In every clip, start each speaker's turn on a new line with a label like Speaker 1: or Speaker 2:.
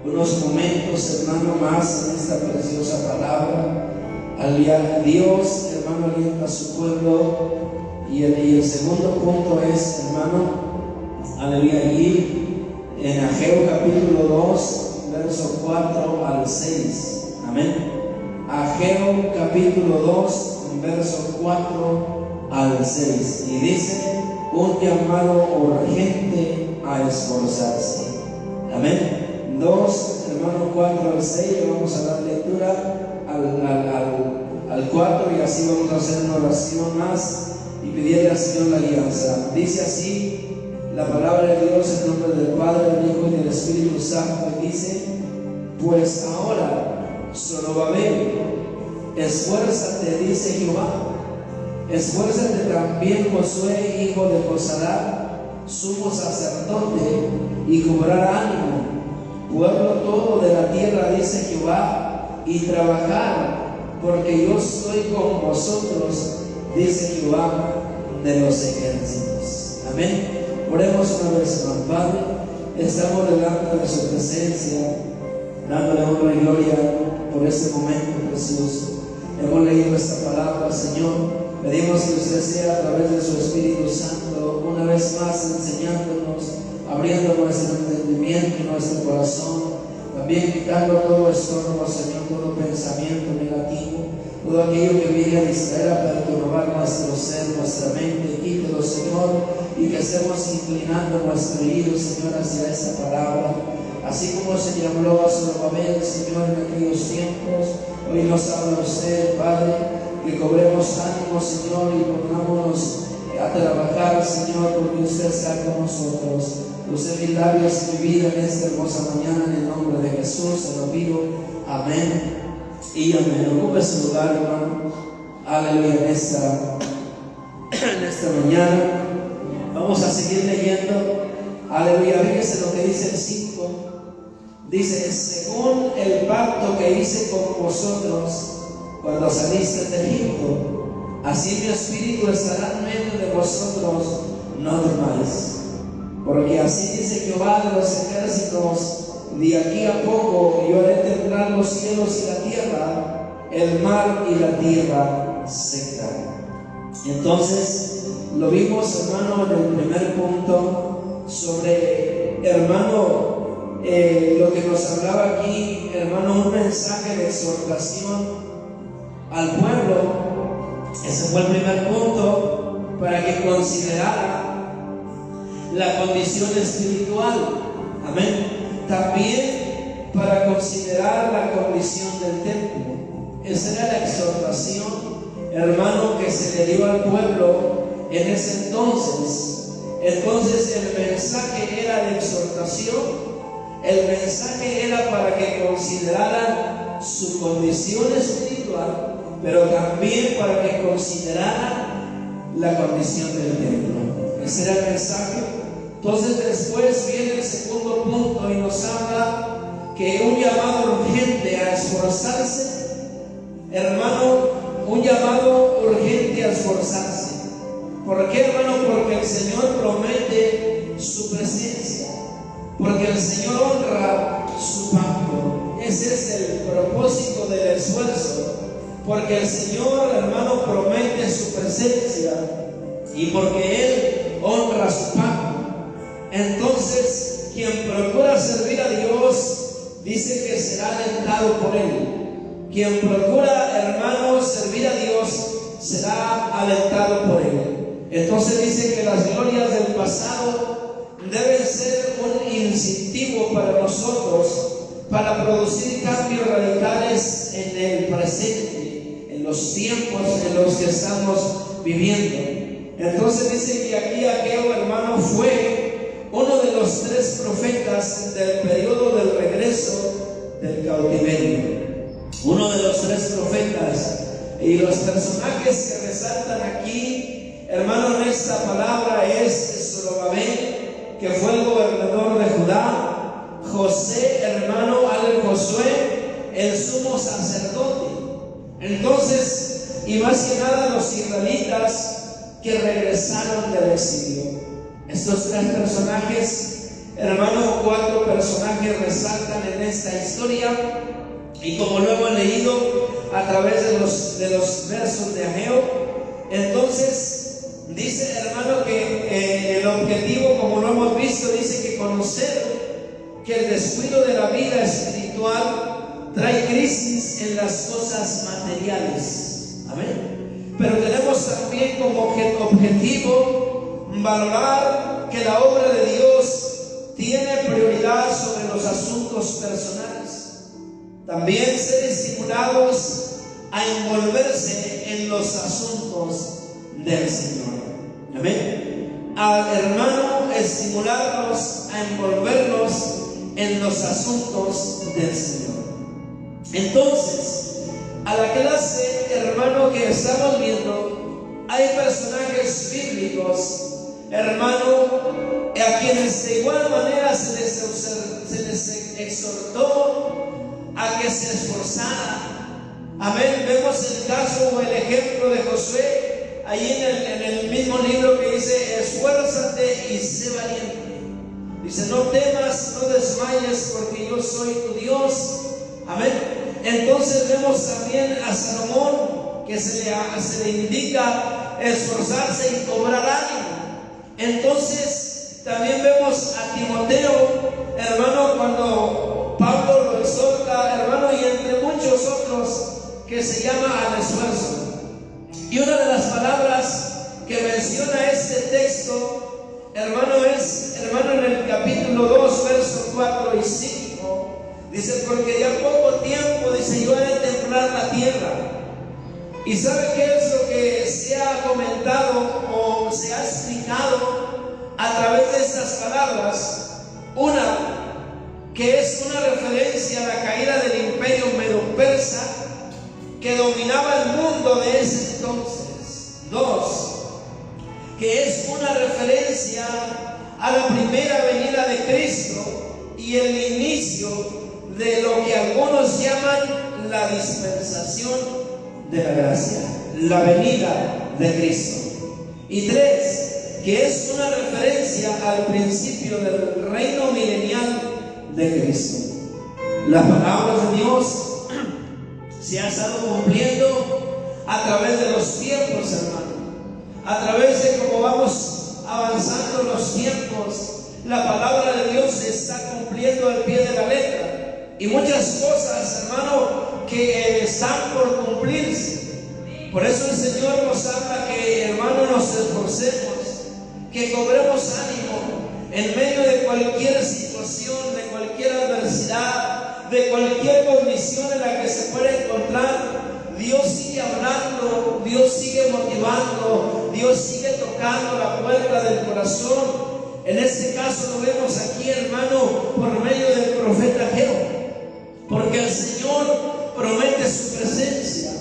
Speaker 1: unos momentos, hermano, más en esta preciosa palabra. Dios, hermano, alienta a su pueblo. Y el segundo punto es, hermano, aleluya, allí en Ageo capítulo 2, verso 4 al 6. Amén. Ageo capítulo 2, verso 4 al 6. Y dice: un llamado urgente a esforzarse. Amén. 2, hermano, 4 al 6. Le vamos a dar lectura al 4 y así vamos a hacer una oración más y pedirle al Señor la alianza. Dice así la palabra de Dios en nombre del Padre, del Hijo y del Espíritu Santo. Y dice: pues ahora, Zorobabel, esfuérzate, dice Jehová. Esfuérzate también, Josué, hijo de Josadá, sumo sacerdote, y cobrar ánimo, pueblo todo de la tierra, dice Jehová, y trabajar, porque yo estoy con vosotros, dice Jehová de los ejércitos. Amén. Oremos una vez más. Padre, estamos delante de su presencia, dándole honra y gloria por este momento precioso. Hemos leído esta palabra, Señor. Pedimos que usted sea, a través de su Espíritu Santo, una vez más enseñándonos, abriendo nuestro entendimiento y nuestro corazón, también quitando todo estorbo, Señor, todo pensamiento negativo, todo aquello que viene a distraer, a perturbar nuestro ser, nuestra mente. Quítelo, Señor, y que estemos inclinando nuestro oído, Señor, hacia esta palabra. Así como se le habló a Zorobabel, Señor, en aquellos tiempos, hoy nos habla usted, Padre, que cobremos ánimo, Señor, y pongámonos a trabajar, Señor, porque usted está con nosotros. Use mis labios y mi vida en esta hermosa mañana, en el nombre de Jesús, se lo pido. Amén y amén. Ocupe su lugar, hermano. Aleluya, en esta mañana. Vamos a seguir leyendo. Aleluya, fíjese lo que dice el 5. Dice: según el pacto que hice con vosotros cuando saliste de Egipto, así mi espíritu estará en medio de vosotros, no temáis. Porque así dice Jehová de los ejércitos: de aquí a poco yo haré temblar los cielos y la tierra, el mar y la tierra seca. Entonces, lo vimos, hermano, en el primer punto, sobre, hermano, lo que nos hablaba aquí, hermano, un mensaje de exhortación al pueblo. Ese fue el primer punto, para que considerara la condición espiritual. Amén. También para considerar la condición del templo. Esa era la exhortación, hermano, que se le dio al pueblo en ese entonces. Entonces el mensaje era de exhortación. El mensaje era para que consideraran su condición espiritual, pero también para que consideraran la condición del templo. Ese era el mensaje. Entonces después viene el segundo punto y nos habla que un llamado urgente a esforzarse, hermano, un llamado urgente a esforzarse. ¿Por qué, hermano? Porque el Señor promete su presencia, porque el Señor honra su pacto. Ese es el propósito del esfuerzo, porque el Señor, hermano, promete su presencia y porque Él honra su pacto. Entonces, quien procura servir a Dios, dice que será alentado por Él. Quien procura, hermano, servir a Dios, será alentado por Él. Entonces dice que las glorias del pasado deben ser un incentivo para nosotros, para producir cambios radicales en el presente, en los tiempos en los que estamos viviendo. Entonces dice que aquí Ageo, hermano, fue uno de los 3 profetas del periodo del regreso del cautiverio. Uno de los 3 profetas. Y los personajes que resaltan aquí, hermano, en esta palabra es Zorobabel, que fue el gobernador de Judá; José, hermano, Josué, el sumo sacerdote. Entonces, y más que nada los israelitas que regresaron del exilio. Estos 3 personajes hermano, 4 personajes resaltan en esta historia, y como lo hemos leído a través de los versos de Ageo, entonces dice, hermano, que el objetivo, como lo hemos visto, dice que conocer que el descuido de la vida espiritual trae crisis en las cosas materiales. Amén. Pero tenemos también como objetivo valorar que la obra de Dios tiene prioridad sobre los asuntos personales. También ser estimulados a envolverse en los asuntos del Señor. Amén. Al hermano, estimularnos a envolvernos en los asuntos del Señor. Entonces, a la clase, hermano, que estamos viendo, hay personajes bíblicos, hermano, a quienes de igual manera se les exhortó a que se esforzaran. Amén. Vemos el caso o el ejemplo de Josué ahí en el mismo libro, que dice: esfuérzate y sé valiente. Dice: no temas, no desmayes, porque yo soy tu Dios. Amén. Entonces vemos también a Salomón, que se le indica esforzarse y cobrar ánimo. Entonces también vemos a Timoteo, hermano, cuando Pablo lo exhorta, hermano, y entre muchos otros, que se llama al esfuerzo. Y una de las palabras que menciona este texto, hermano, es, hermano, en el capítulo 2, versos 4 y 5, dice: porque ya poco tiempo, dice, yo haré temblar la tierra. ¿Y sabe qué es lo que se ha comentado o se ha explicado a través de estas palabras? Una, que es una referencia a la caída del imperio medo-persa que dominaba el mundo de ese entonces. Dos, que es una referencia a la primera venida de Cristo y el inicio de lo que algunos llaman la dispensación de la gracia, la venida de Cristo. Y tres, que es una referencia al principio del reino milenial de Cristo. La palabra de Dios se ha estado cumpliendo a través de los tiempos, hermano. A través de cómo vamos avanzando los tiempos, la palabra de Dios se está cumpliendo al pie de la letra. Y muchas cosas, hermano, que están por cumplirse. Por eso el Señor nos habla que, hermano, nos esforcemos, que cobremos ánimo en medio de cualquier situación, de cualquier adversidad, de cualquier condición en la que se pueda encontrar. Dios sigue hablando, Dios sigue motivando, Dios sigue tocando la puerta del corazón. En este caso lo vemos aquí, hermano, por medio del profeta Ageo, porque el Señor promete su presencia.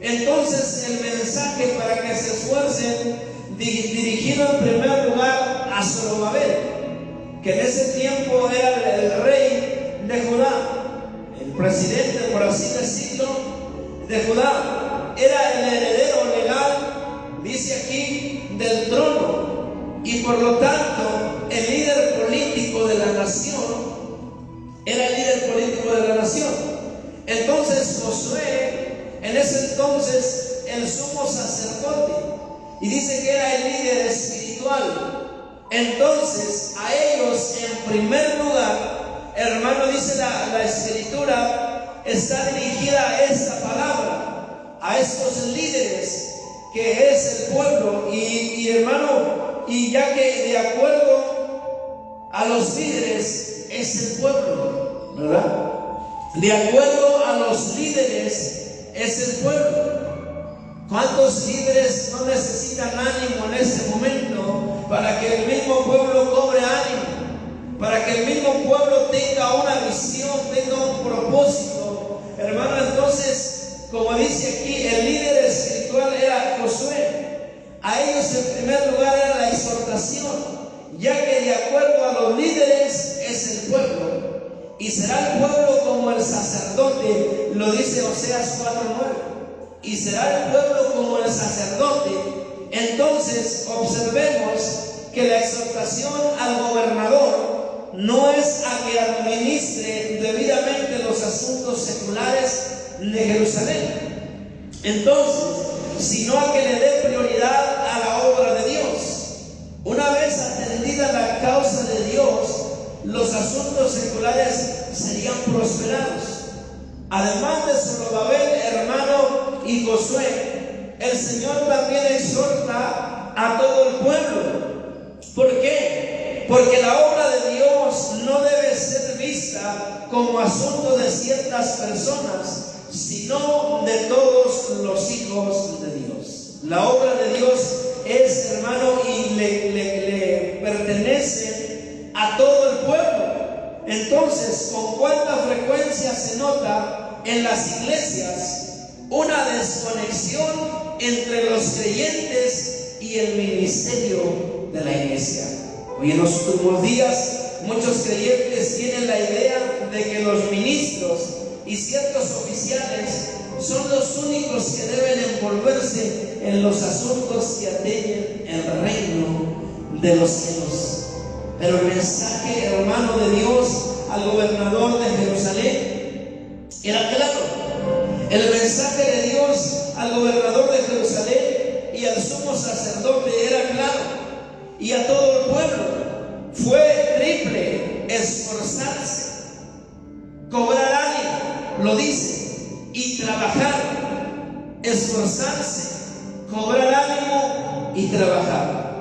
Speaker 1: Entonces el mensaje para que se esfuercen, dirigido en primer lugar a Zorobabel, que en ese tiempo era el rey de Judá, el presidente, por así decirlo, de Judá, era el heredero legal, dice aquí, del trono, y por lo tanto el líder político de la nación, era el líder político de la nación. Entonces Josué, en ese entonces el sumo sacerdote, y dice que era el líder espiritual. Entonces a ellos, en primer lugar, hermano, dice la escritura, está dirigida a esta palabra, a estos líderes que es el pueblo. Y hermano, y ya que de acuerdo a los líderes es el pueblo, ¿verdad? De acuerdo a los líderes es el pueblo. ¿Cuántos líderes no necesitan ánimo en este momento para que el mismo pueblo cobre ánimo? Para que el mismo pueblo tenga una visión, tenga un propósito. Hermano, entonces, como dice aquí, el líder espiritual era Josué. A ellos en primer lugar era la exhortación, ya que de acuerdo a los líderes es el pueblo. Y será el pueblo como el sacerdote, lo dice Oseas 4:9. Y será el pueblo como el sacerdote. Entonces observemos que la exhortación al gobernador no es a que administre debidamente los asuntos seculares de Jerusalén, entonces, sino a que le dé prioridad a la obra de Dios. Una vez atendida la causa de Dios, los asuntos seculares serían prosperados. Además de Zorobabel, hermano, y Josué, el Señor también exhorta a todo el pueblo. ¿Por qué? Porque la obra de Dios no debe ser vista como asunto de ciertas personas, sino de todos los hijos de Dios. La obra de Dios es, hermano, y le pertenece a todo el pueblo. Entonces, ¿con cuánta frecuencia se nota en las iglesias una desconexión entre los creyentes y el ministerio de la iglesia? Hoy en los últimos días muchos creyentes tienen la idea de que los ministros y ciertos oficiales son los únicos que deben envolverse en los asuntos que atañen el reino de los cielos. Pero el mensaje, hermano, de Dios al gobernador de Jerusalén era claro. El mensaje de Dios al gobernador de Jerusalén y al sumo sacerdote era claro. Y a todo el pueblo fue triple: esforzarse, cobrar ánimo, lo dice, y trabajar. Esforzarse, cobrar ánimo y trabajar.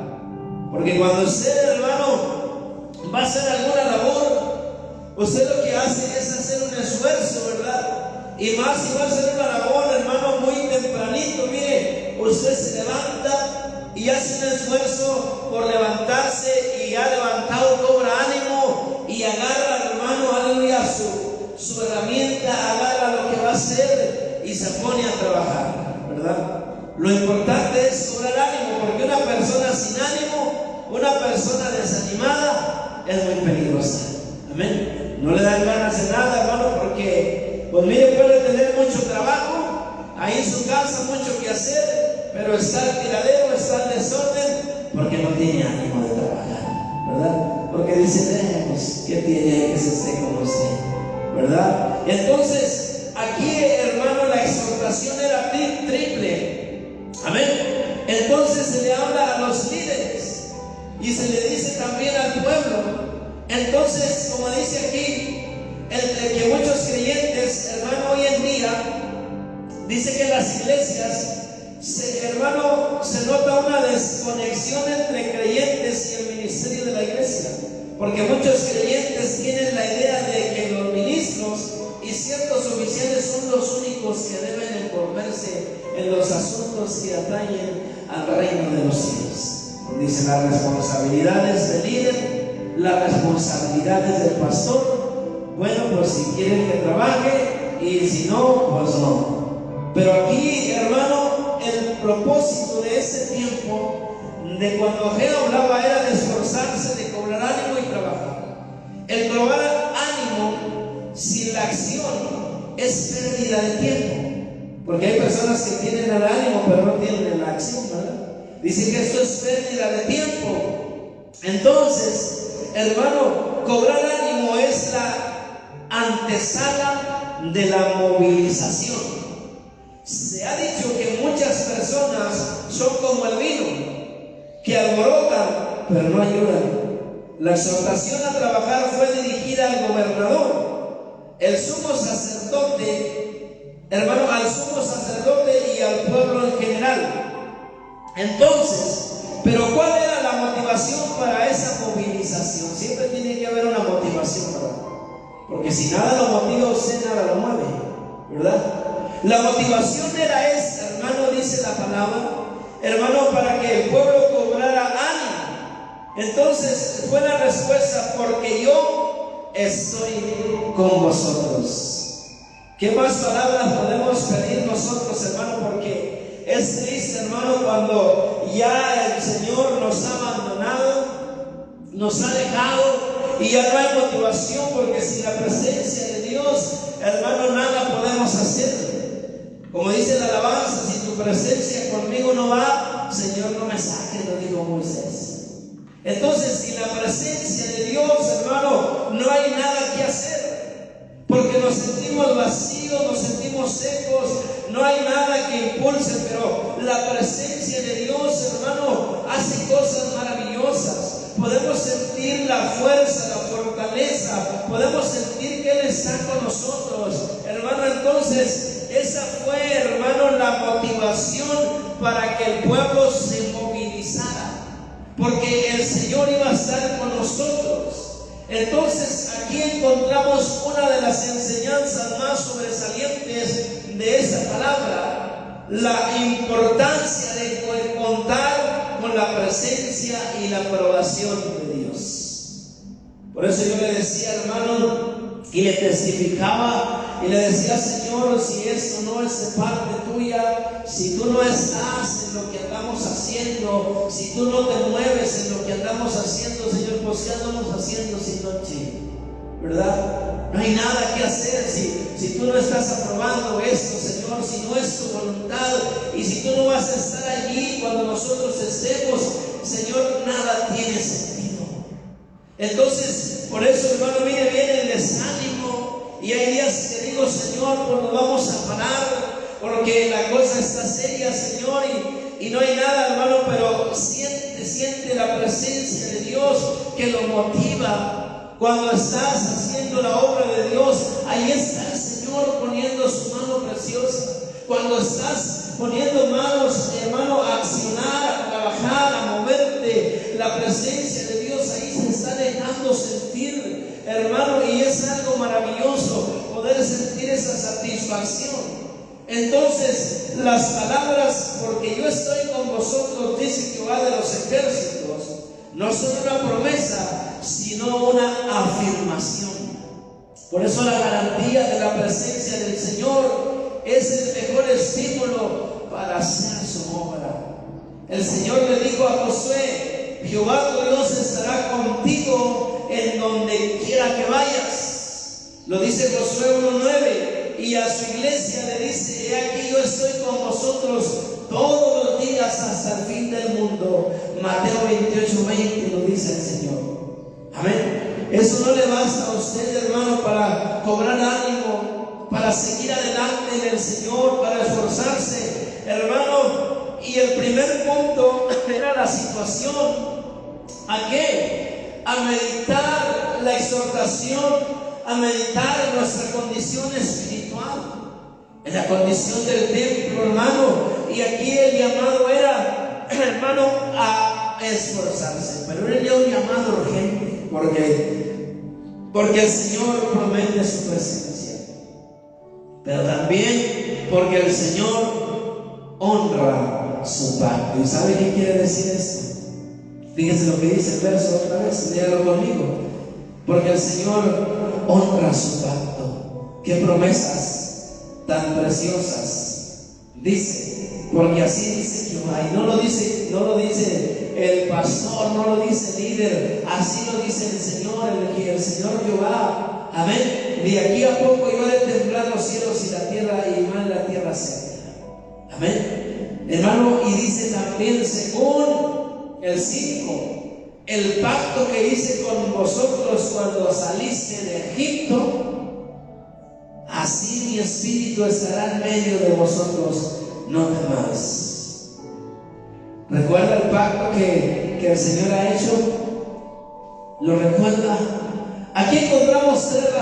Speaker 1: Porque cuando usted, hermano, va a hacer alguna labor, usted lo que hace es hacer un esfuerzo, ¿verdad? Y más si va a hacer una labor, hermano, muy tempranito, mire, usted se levanta y hace un esfuerzo por levantarse, y ha levantado, cobra ánimo y agarra, hermano, aleluya, su herramienta, agarra lo que va a hacer y se pone a trabajar, ¿verdad? Lo importante es cobrar ánimo, porque una persona sin ánimo, una persona desanimada, es muy peligrosa. Amén. No le dan ganas de nada, hermano, porque, pues mire, puede tener mucho trabajo, ahí en su casa mucho que hacer, pero está el tiradero, está el desorden, porque no tiene ánimo de trabajar, ¿verdad? Porque dice, pues, ¿qué tiene que se esté como usted? ¿Verdad? Entonces, aquí, hermano, la exhortación era triple. Amén. Entonces se le habla a los líderes y se le dice también al pueblo. Entonces, como dice aquí, entre que muchos creyentes, hermano, hoy en día, dice que en las iglesias, hermano, se nota una desconexión entre creyentes y el ministerio de la iglesia. Porque muchos creyentes tienen la idea de que los ministros y ciertos oficiales son los únicos que deben envolverse en los asuntos que atañen al reino de los cielos. Dice las responsabilidades del líder, las responsabilidades del pastor. Bueno, pues si quieren que trabaje, y si no, pues no. Pero aquí, hermano, el propósito de ese tiempo, de cuando Geo hablaba, era de esforzarse, de cobrar ánimo y trabajar. El cobrar ánimo sin la acción es pérdida de tiempo. Porque hay personas que tienen el ánimo pero no tienen la acción, ¿verdad? Dicen que esto es pérdida de tiempo. Entonces, hermano, cobrar ánimo es la antesala de la movilización. Se ha dicho que muchas personas son como el vino, que alborotan pero no ayudan. La exhortación a trabajar fue dirigida al gobernador, el sumo sacerdote, hermano, al sumo sacerdote y al pueblo en general. Entonces, pero ¿cuál era la motivación para esa movilización? Siempre tiene que haber una motivación, ¿verdad? Porque si nada lo motiva, usted nada lo mueve, ¿verdad? La motivación era esta, hermano, dice la palabra, hermano, para que el pueblo cobrara ánimo. Entonces fue la respuesta: porque yo estoy con vosotros. ¿Qué más palabras podemos pedir nosotros, hermano? Porque es triste, hermano, cuando ya el Señor nos ha abandonado, nos ha dejado, y ya no hay motivación, porque sin la presencia de Dios, hermano, nada podemos hacer. Como dice la alabanza: si tu presencia conmigo no va, Señor, no me saques, lo dijo Moisés. Entonces, sin la presencia de Dios, hermano, sentimos vacíos, nos sentimos secos, no hay nada que impulse, pero la presencia de Dios, hermano, hace cosas maravillosas. Podemos sentir la fuerza, la fortaleza, podemos sentir que Él está con nosotros, hermano. Entonces, esa fue, hermano, la motivación para que el pueblo se movilizara, porque el Señor iba a estar con nosotros. Entonces, aquí encontramos una de las enseñanzas más sobresalientes de esta palabra: la importancia de contar con la presencia y la aprobación de Dios. Por eso yo le decía, hermano, y le testificaba y le decía: Señor, si esto no es de parte tuya, si tú no estás en lo que andamos haciendo, si tú no te mueves en lo que andamos haciendo, Señor, pues ¿qué andamos haciendo si noche? ¿Verdad? No hay nada que hacer si tú no estás aprobando esto, Señor, si no es tu voluntad, y si tú no vas a estar allí cuando nosotros estemos, Señor, nada tiene sentido. Entonces, por eso, hermano, viene el desánimo, y hay días que digo: Señor, pues nos vamos a parar, porque la cosa está seria, Señor, y no hay nada, hermano, pero siente la presencia de Dios que lo motiva. Cuando estás haciendo la obra de Dios, ahí está el Señor poniendo su mano preciosa. Cuando estás poniendo manos, hermano, a accionar, a trabajar, a moverte, la presencia de Dios ahí se está dejando sentir, hermano, y es algo maravilloso poder sentir esa satisfacción. Entonces, las palabras, porque yo estoy con vosotros, dice Jehová de los ejércitos, no son una promesa, sino una afirmación. Por eso la garantía de la presencia del Señor es el mejor estímulo para hacer su obra. El Señor le dijo a Josué: Jehová tu Dios estará contigo en donde quiera que vayas. Lo dice Josué 1:9. Y a su iglesia le dice: he aquí yo estoy con vosotros todos los días hasta el fin del mundo. Mateo 28:20 lo dice el Señor. Amén. Eso no le basta a usted, hermano, para cobrar ánimo, para seguir adelante en el Señor, para esforzarse, hermano. Y el primer punto era la situación. ¿A qué? A meditar la exhortación, a meditar en nuestra condición espiritual, en la condición del templo, hermano. Y aquí el llamado era, hermano, a esforzarse, pero era un llamado urgente, porque el Señor promete su presencia, pero también porque el Señor honra su pacto. ¿Y sabe qué quiere decir esto? Fíjense lo que dice el verso otra vez, léalo conmigo. Porque el Señor honra su pacto. Qué promesas tan preciosas. Dice, porque así dice Jehová. Y no lo dice el pastor, no lo dice el líder, así lo dice el Señor, el Señor Jehová. Amén. De aquí a poco iba a temblar los cielos y la tierra, y mal la tierra seca. Amén. Hermano, y dice también, según el 5, el pacto que hice con vosotros cuando saliste de Egipto, así mi espíritu estará en medio de vosotros, no temáis. ¿Recuerda el pacto que el Señor ha hecho? ¿Lo recuerda? Aquí encontramos tres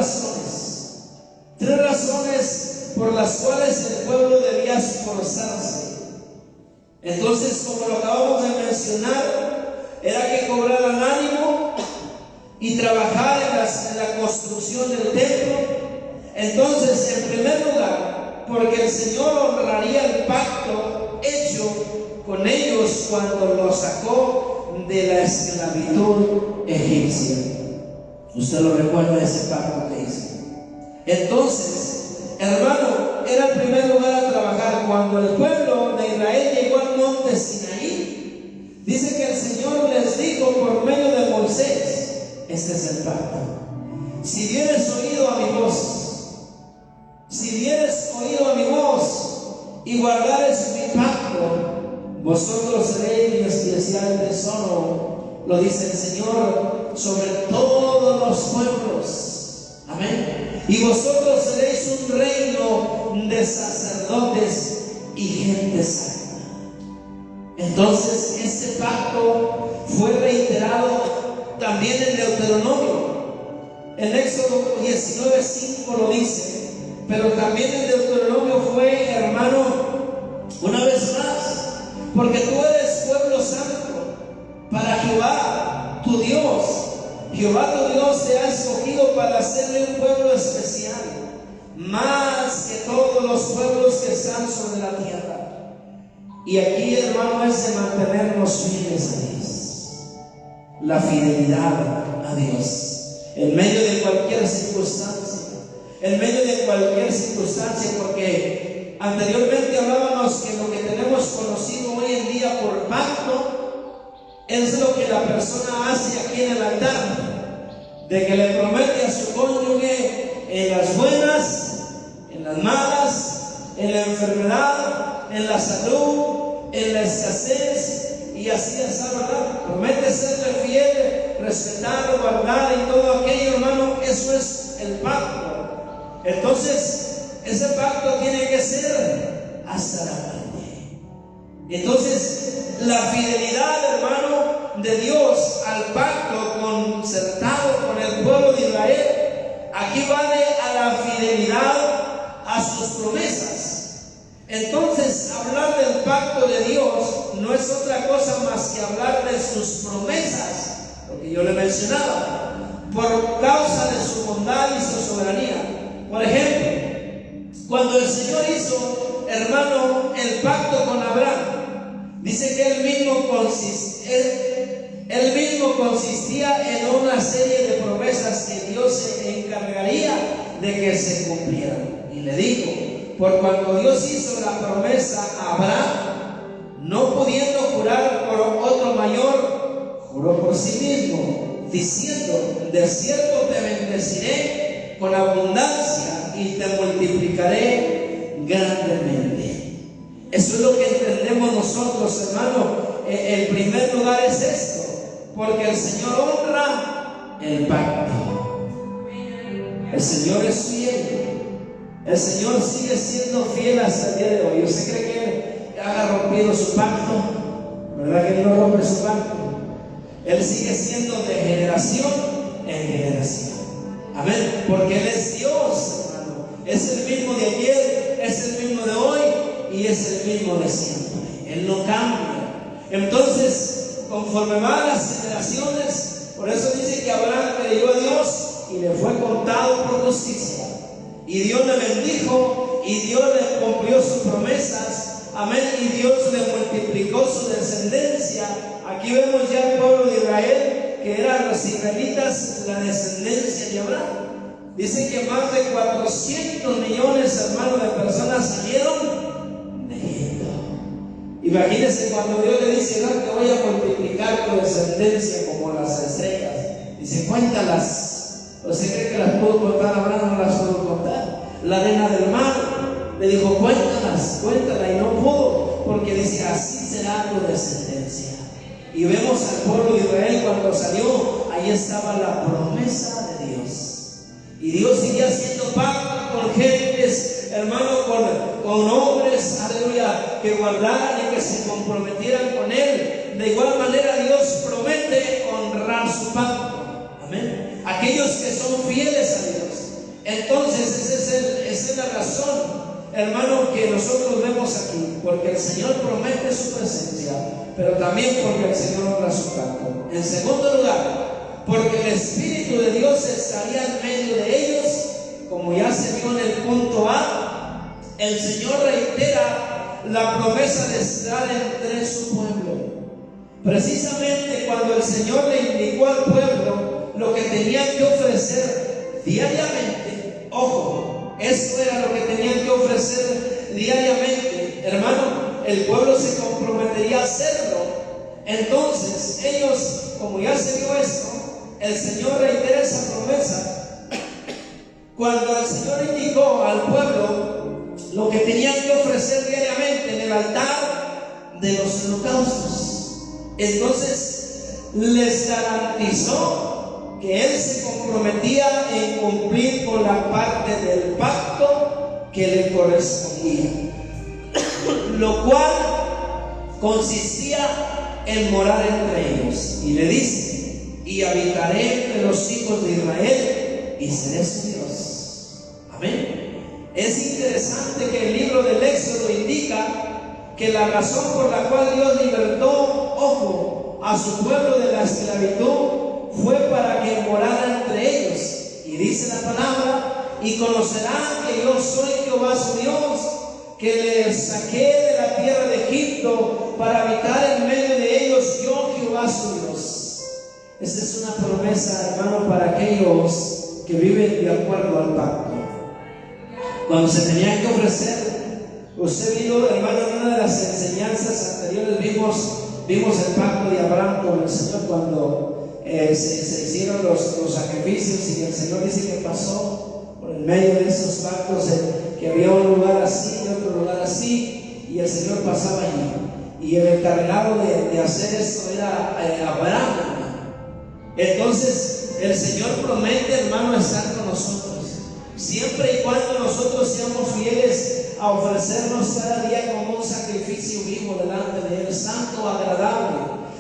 Speaker 1: razones por las cuales el pueblo debía esforzarse. Entonces, como lo acabamos de mencionar, era que cobraran ánimo y trabajar en la construcción del templo. Entonces, en primer lugar, porque el Señor honraría el pacto hecho con ellos cuando los sacó de la esclavitud egipcia. Usted lo recuerda, ese pacto que hizo. Entonces, hermano, era en primer lugar a trabajar. Cuando el pueblo de Israel llegó al monte Sinaí, dice que el Señor les dijo por medio de Moisés: este es el pacto. Si dieres oído a mi voz, y guardares mi pacto, vosotros seréis mi especial tesoro, lo dice el Señor, sobre todos los pueblos. Amén. Y vosotros seréis un reino de sacerdotes y gente santa. Entonces este pacto fue reiterado también en Deuteronomio. En Éxodo 19:5 lo dice, pero también en Deuteronomio fue, hermano, una vez más, porque tú eres pueblo santo para Jehová tu Dios. Jehová tu Dios te ha escogido para hacerle un pueblo especial, más que todos los pueblos que están sobre la tierra. Y aquí, hermano, es de mantenernos fieles a Dios, la fidelidad a Dios en medio de cualquier circunstancia, porque anteriormente hablábamos que lo que tenemos conocido hoy en día por pacto es lo que la persona hace aquí en el altar, de que le promete a su cónyuge en las buenas, en las malas, en la enfermedad, en la salud, en la escasez, y así está, ¿verdad? Promete serle fiel, respetar, guardar y todo aquello, hermano. Eso es el pacto. Entonces, ese pacto tiene que ser hasta la muerte. Entonces, la fidelidad, hermano, de Dios al pacto concertado con el pueblo de Israel, aquí vale a la fidelidad a sus promesas. Entonces, hablar del pacto de Dios no es otra cosa más que hablar de sus promesas, lo que yo le mencionaba, por causa de su bondad y su soberanía. Por ejemplo, cuando el Señor hizo, hermano, el pacto con Abraham, dice que él mismo consistía en una serie de promesas que Dios se encargaría de que se cumplieran. Y le dijo, por cuando Dios hizo la promesa a Abraham, no pudiendo jurar por otro mayor, juró por sí mismo, diciendo, de cierto te bendeciré con abundancia y te multiplicaré grandemente. Eso es lo que entendemos nosotros, hermano. En primer lugar es esto, porque el Señor honra el pacto. El Señor es fiel. El Señor sigue siendo fiel hasta el día de hoy. ¿Usted cree que ha rompido su pacto? ¿Verdad que no rompe su pacto? Él sigue siendo de generación en generación. Amén. Porque Él es Dios, hermano. Es el mismo de ayer, es el mismo de hoy y es el mismo de siempre. Él no cambia. Entonces, conforme van las generaciones, por eso dice que Abraham creyó a Dios y le fue contado por justicia. Y Dios le bendijo y Dios le cumplió sus promesas. Amén. Y Dios le multiplicó su descendencia. Aquí vemos ya el pueblo de Israel, que eran los israelitas, la descendencia de Abraham. Dice que más de 400 millones, hermanos, de personas salieron de Egipto. Imagínense cuando Dios le dice, no, te voy a multiplicar tu descendencia como las estrellas. Dice, cuéntalas. ¿Usted cree que las pudo contar? Abraham no las pudo contar. La arena del mar, le dijo, cuéntalas, cuéntala, y no pudo, porque dice, así será tu descendencia. Y vemos al pueblo de Israel cuando salió, ahí estaba la promesa de Dios. Y Dios seguía haciendo pacto con gentes, hermano, con hombres, aleluya, que guardaran y que se comprometieran con Él. De igual manera Dios promete honrar su pacto. Amén. Aquellos que son fieles a Dios. Entonces esa es la razón, hermano, que nosotros vemos aquí, porque el Señor promete su presencia, pero también porque el Señor honra su pacto. En segundo lugar, porque el Espíritu de Dios estaría en medio de ellos, como ya se vio en el punto A. El Señor reitera la promesa de estar entre su pueblo. Precisamente cuando el Señor le indicó al pueblo lo que tenían que ofrecer diariamente, ojo, eso era lo que tenían que ofrecer diariamente, hermano, el pueblo se comprometería a hacerlo. Entonces ellos, como ya se vio esto, el Señor reitera esa promesa. Cuando el Señor indicó al pueblo lo que tenían que ofrecer diariamente en el altar de los holocaustos, entonces les garantizó que Él se comprometía en cumplir con la parte del pacto que le correspondía, lo cual consistía en morar entre ellos. Y le dice: y habitaré entre los hijos de Israel y seré su Dios. Amén. Es interesante que el libro del Éxodo indica que la razón por la cual Dios libertó, ojo, a su pueblo de la esclavitud fue para que morara entre ellos. Y dice la palabra: y conocerán que yo soy Jehová su Dios, que les saqué de la tierra de Egipto para habitar en medio de ellos, yo Jehová su Dios. Esta es una promesa, hermano, para aquellos que viven de acuerdo al pacto. Cuando se tenían que ofrecer, usted vio, hermano, en una de las enseñanzas anteriores vimos el pacto de Abraham con el Señor cuando se hicieron los sacrificios, y el Señor dice que pasó por el medio de esos pactos, que había un lugar así y otro lugar así, y el Señor pasaba allí, y el encargado de hacer esto era Abraham. Entonces el Señor promete, hermano, estar con nosotros siempre y cuando nosotros seamos fieles a ofrecernos cada día como un sacrificio vivo delante de Él, santo, agradable,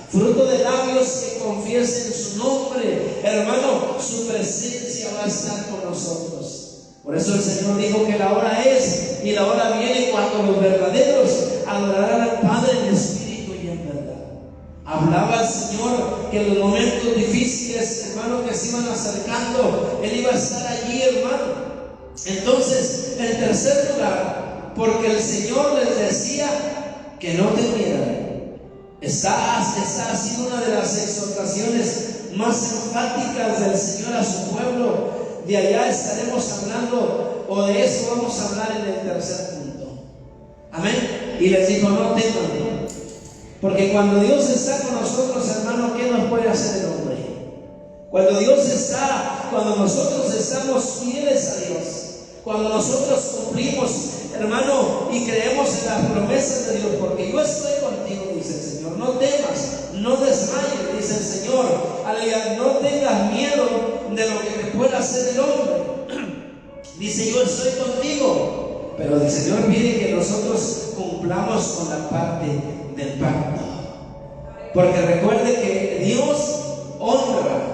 Speaker 1: fruto de labios que confiesen su nombre. Hermano, su presencia va a estar con nosotros. Por eso el Señor dijo que la hora es y la hora viene cuando los verdaderos adorarán al Padre en espíritu y en verdad. Hablaba el Señor que en los momentos difíciles, hermano, que se iban acercando, Él iba a estar allí, hermano. Entonces, en tercer lugar, porque el Señor les decía que no temieran. Esta ha sido una de las exhortaciones más enfáticas del Señor a su pueblo. De allá estaremos hablando, o de eso vamos a hablar en el tercer punto. Amén. Y les dijo: no teman, porque cuando Dios está con nosotros, hermano, ¿qué nos puede hacer el hombre? Cuando nosotros estamos fieles a Dios, cuando nosotros cumplimos, hermano, y creemos en las promesas de Dios, porque yo estoy contigo, dice el Señor, no temas, no desmayes, dice el Señor, aleluya, no tengas miedo de lo que te pueda hacer el hombre. Dice: yo estoy contigo, pero el Señor pide que nosotros cumplamos con la parte del pacto, porque recuerde que Dios honra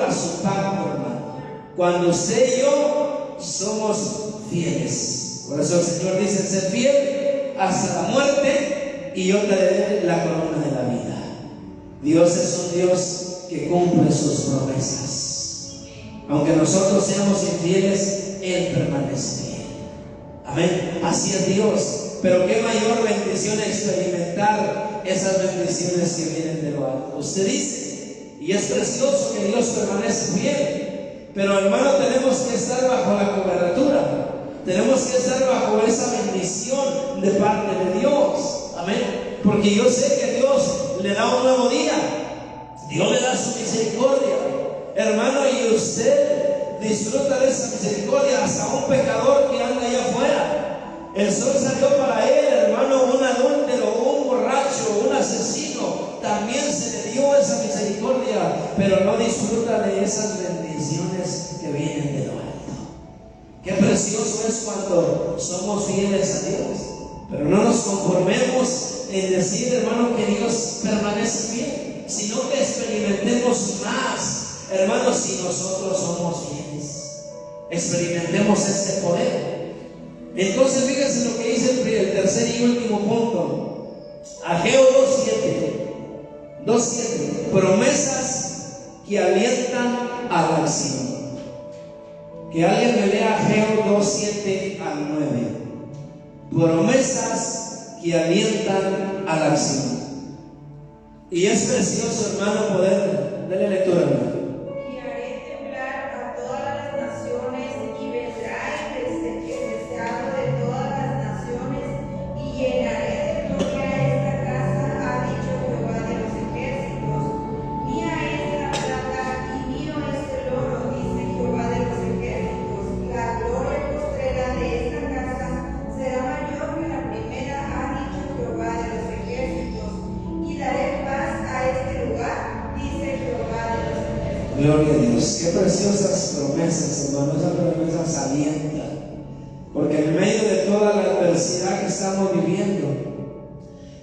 Speaker 1: su pacto, hermano, cuando usted y yo somos fieles. Por eso el Señor dice: ser fiel hasta la muerte y yo te daré la corona de la vida. Dios es un Dios que cumple sus promesas. Aunque nosotros seamos infieles, Él permanece fiel. Amén. Así es Dios. Pero qué mayor bendición experimentar esas bendiciones que vienen de lo alto. Usted dice, y es precioso que Dios permanece fiel, pero hermano, tenemos que estar bajo la cobertura, tenemos que estar bajo esa bendición de parte de Dios. Amén. Porque yo sé que Dios le da un nuevo día, Dios le da su misericordia, hermano, y usted disfruta de esa misericordia. Hasta un pecador que anda allá afuera, el sol salió para él, hermano, un adúltero, un borracho, un asesino, también se le dio esa misericordia, pero no disfruta de esas bendiciones que vienen de lo alto. Qué precioso es cuando somos fieles a Dios, pero no nos conformemos en decir, hermano, que Dios permanece fiel, sino que experimentemos más, hermano, si nosotros somos fieles, experimentemos este poder. Entonces fíjense lo que dice el tercer y último punto, Ageo 2:7, promesas que alientan a la acción. Que alguien me lea Ageo 2:7 al 9. Promesas que alientan a la acción. Y es precioso, hermano, poder darle lectura, hermano.
Speaker 2: Y haré temblar a todas las naciones, y vendrá el deseado de todas las naciones, y llenaré de gloria esta casa, ha dicho Jehová de los ejércitos. Mía es la plata y mío es el oro, dice Jehová de los ejércitos. La gloria postrera de esta casa será mayor que la primera, ha dicho Jehová de los ejércitos. Y daré paz a este lugar, dice Jehová de los ejércitos.
Speaker 1: Gloria a Dios. Qué preciosas promesas, hermano. Esas promesas alientan. Porque en medio de toda la adversidad que estamos viviendo,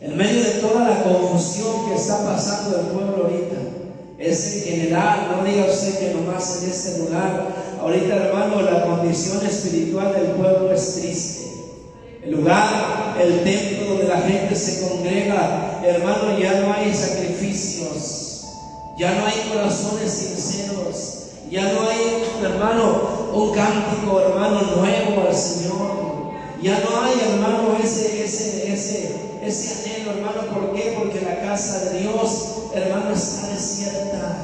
Speaker 1: en medio de toda la confusión que está pasando el pueblo ahorita, es en general, no diga usted que nomás en este lugar. Ahorita, hermano, la condición espiritual del pueblo es triste. El lugar, el templo donde la gente se congrega, hermano, ya no hay sacrificios, ya no hay corazones sinceros, ya no hay, hermano, un cántico, hermano, nuevo al Señor. Ya no hay, hermano, ese anhelo, hermano. ¿Por qué? Porque la casa de Dios, hermano, está desierta.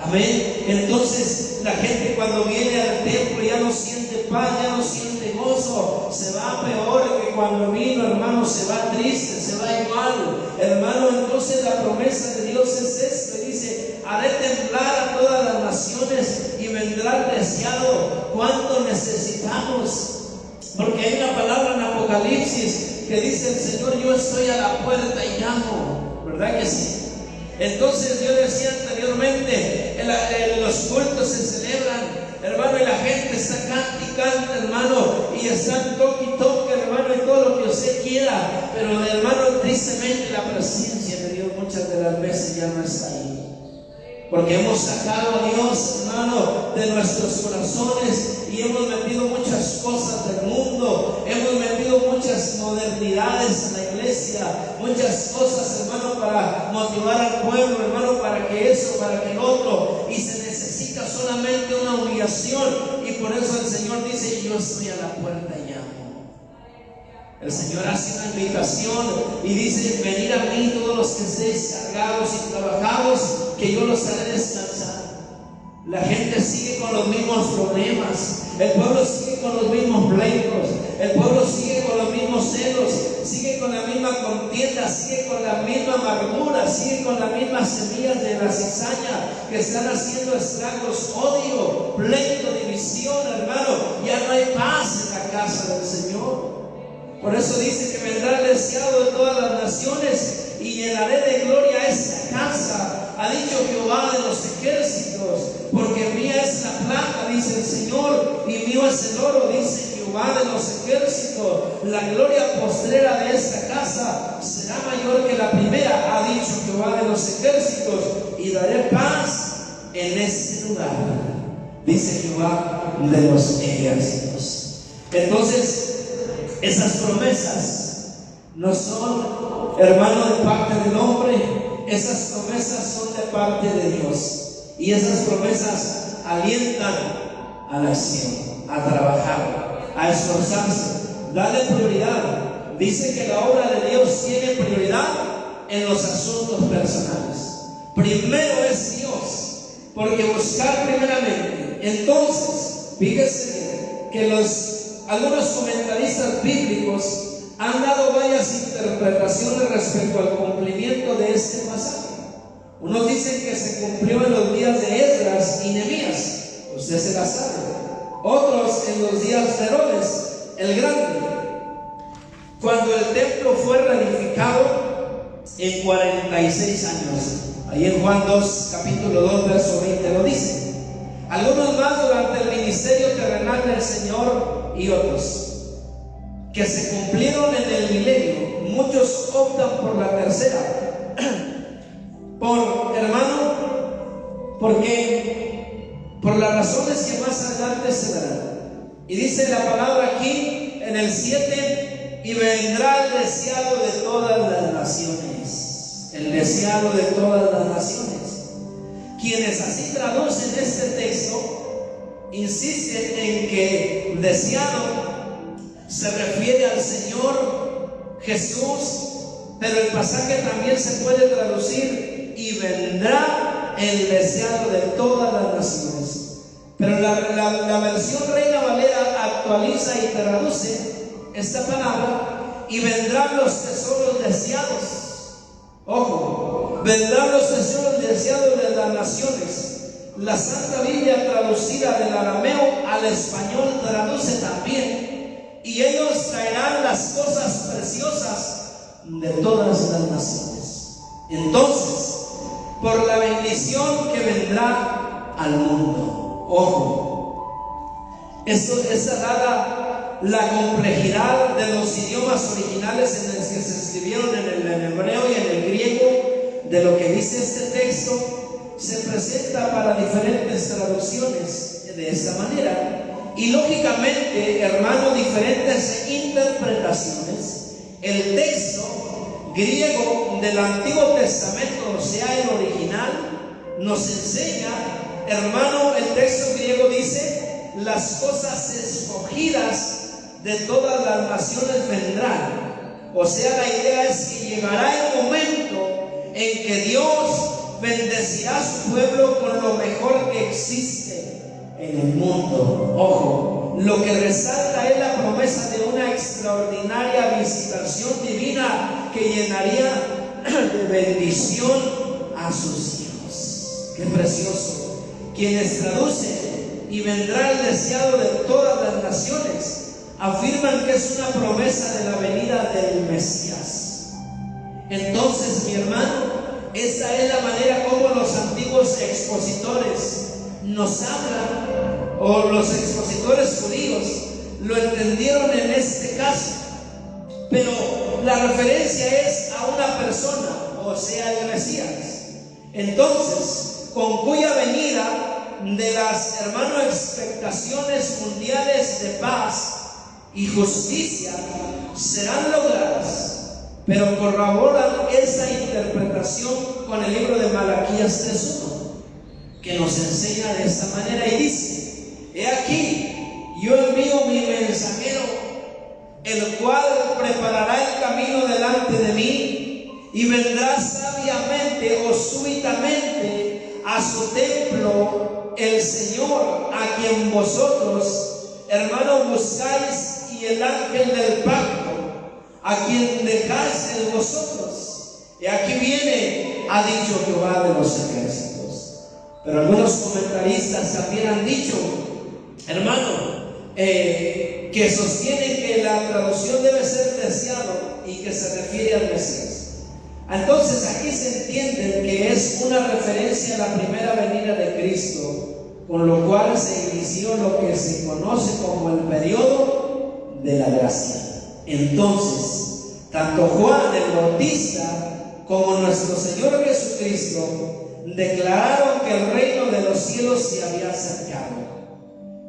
Speaker 1: Amén. Entonces la gente cuando viene al templo ya no siente paz, ya no siente gozo, se va peor que cuando vino, hermano, se va triste, se va igual, hermano. Entonces la promesa de Dios es esto, y dice: haré temblar a todas las naciones y vendrá el deseado. ¿Cuánto necesitamos? Porque hay una palabra en Apocalipsis que dice el Señor: yo estoy a la puerta y llamo, ¿verdad que sí? Entonces yo decía anteriormente, los cultos se celebran, hermano, y la gente está canta, hermano, y están toque, hermano, y todo lo que usted quiera, pero, hermano, tristemente la presencia de Dios muchas de las veces ya no está ahí. Porque hemos sacado a Dios, hermano, de nuestros corazones y hemos metido muchas cosas del mundo, hemos metido muchas modernidades en la iglesia, muchas cosas, hermano, para motivar al pueblo, hermano, para que eso, para que el otro, y se necesita solamente una humillación. Y por eso el Señor dice: yo estoy a la puerta y llamo. El Señor hace una invitación y dice: venid a mí todos los que estéis cargados y trabajados, que yo los haré descansar. La gente sigue con los mismos problemas, el pueblo sigue con los mismos pleitos, el pueblo sigue con los mismos celos, sigue con la misma contienda, sigue con la misma amargura, sigue con las mismas semillas de la cizaña que están haciendo estragos, odio, pleito, división, hermano. Ya no hay paz en la casa del Señor. Por eso dice que vendrá el deseado de todas las naciones y llenaré de gloria esta casa. Ha dicho Jehová de los ejércitos, porque mía es la plata, dice el Señor, y mío es el oro, dice Jehová de los ejércitos. La gloria postrera de esta casa será mayor que la primera, ha dicho Jehová de los ejércitos, y daré paz en este lugar, dice Jehová de los ejércitos. Entonces, esas promesas no son, hermano, de parte del hombre. Esas promesas son de parte de Dios. Y esas promesas alientan a la acción, a trabajar, a esforzarse. Dale prioridad. Dice que la obra de Dios tiene prioridad en los asuntos personales. Primero es Dios, porque buscar primeramente. Entonces, fíjese que algunos comentaristas bíblicos han dado varias interpretaciones respecto al cumplimiento de este pasaje. Unos dicen que se cumplió en los días de Esdras y Nehemías, usted se la sabe. Otros en los días de Herodes el Grande, cuando el templo fue reedificado en 46 años. Ahí en Juan 2, capítulo 2, verso 20 lo dice. Algunos más durante el ministerio terrenal del Señor y otros que se cumplieron en el milenio. Muchos optan por la tercera, por las razones que más adelante se darán. Y dice la palabra aquí en el 7: y vendrá el deseado de todas las naciones. El deseado de todas las naciones. Quienes así traducen este texto insisten en que deseado se refiere al Señor Jesús, pero el pasaje también se puede traducir: y vendrá el deseado de todas las naciones. Pero la versión Reina Valera actualiza y traduce esta palabra: y vendrán los tesoros deseados. Ojo, vendrán los tesoros deseados de las naciones. La Santa Biblia traducida del arameo al español traduce también: y ellos traerán las cosas preciosas de todas las naciones. Entonces, por la bendición que vendrá al mundo, ojo, esa dada la complejidad de los idiomas originales en los que se escribieron en el hebreo y en el griego de lo que dice este texto, se presenta para diferentes traducciones de esta manera. Y lógicamente, hermano, diferentes interpretaciones. El texto griego del Antiguo Testamento, o sea, el original, nos enseña, hermano, el texto griego dice: las cosas escogidas de todas las naciones vendrán. O sea, la idea es que llegará el momento en que Dios bendecirá a su pueblo con lo mejor que existe en el mundo. Ojo, lo que resalta es la promesa de una extraordinaria visitación divina que llenaría de bendición a sus hijos. Qué precioso. Quienes traducen "y vendrá el deseado de todas las naciones" afirman que es una promesa de la venida del Mesías. Entonces, mi hermano, esta es la manera como los antiguos expositores nos hablan, o los expositores judíos lo entendieron en este caso. Pero la referencia es a una persona, o sea, el Mesías. Entonces, con cuya venida de las, hermanos, expectaciones mundiales de paz y justicia serán logradas. Pero corroboran esa interpretación con el libro de Malaquías 3:1, que nos enseña de esta manera y dice: he aquí, yo envío mi mensajero, el cual preparará el camino delante de mí, y vendrá sabiamente o súbitamente a su templo el Señor, a quien vosotros, hermanos, buscáis, y el ángel del pacto, a quien dejáis en vosotros. Y aquí viene, ha dicho Jehová de los ejércitos. Pero algunos comentaristas también han dicho, hermano, que sostienen que la traducción debe ser deseado y que se refiere al Mesías. Entonces aquí se entiende que es una referencia a la primera venida de Cristo, con lo cual se inició lo que se conoce como el periodo de la gracia. Entonces, tanto Juan el Bautista como nuestro Señor Jesucristo declararon que el reino de los cielos se había acercado.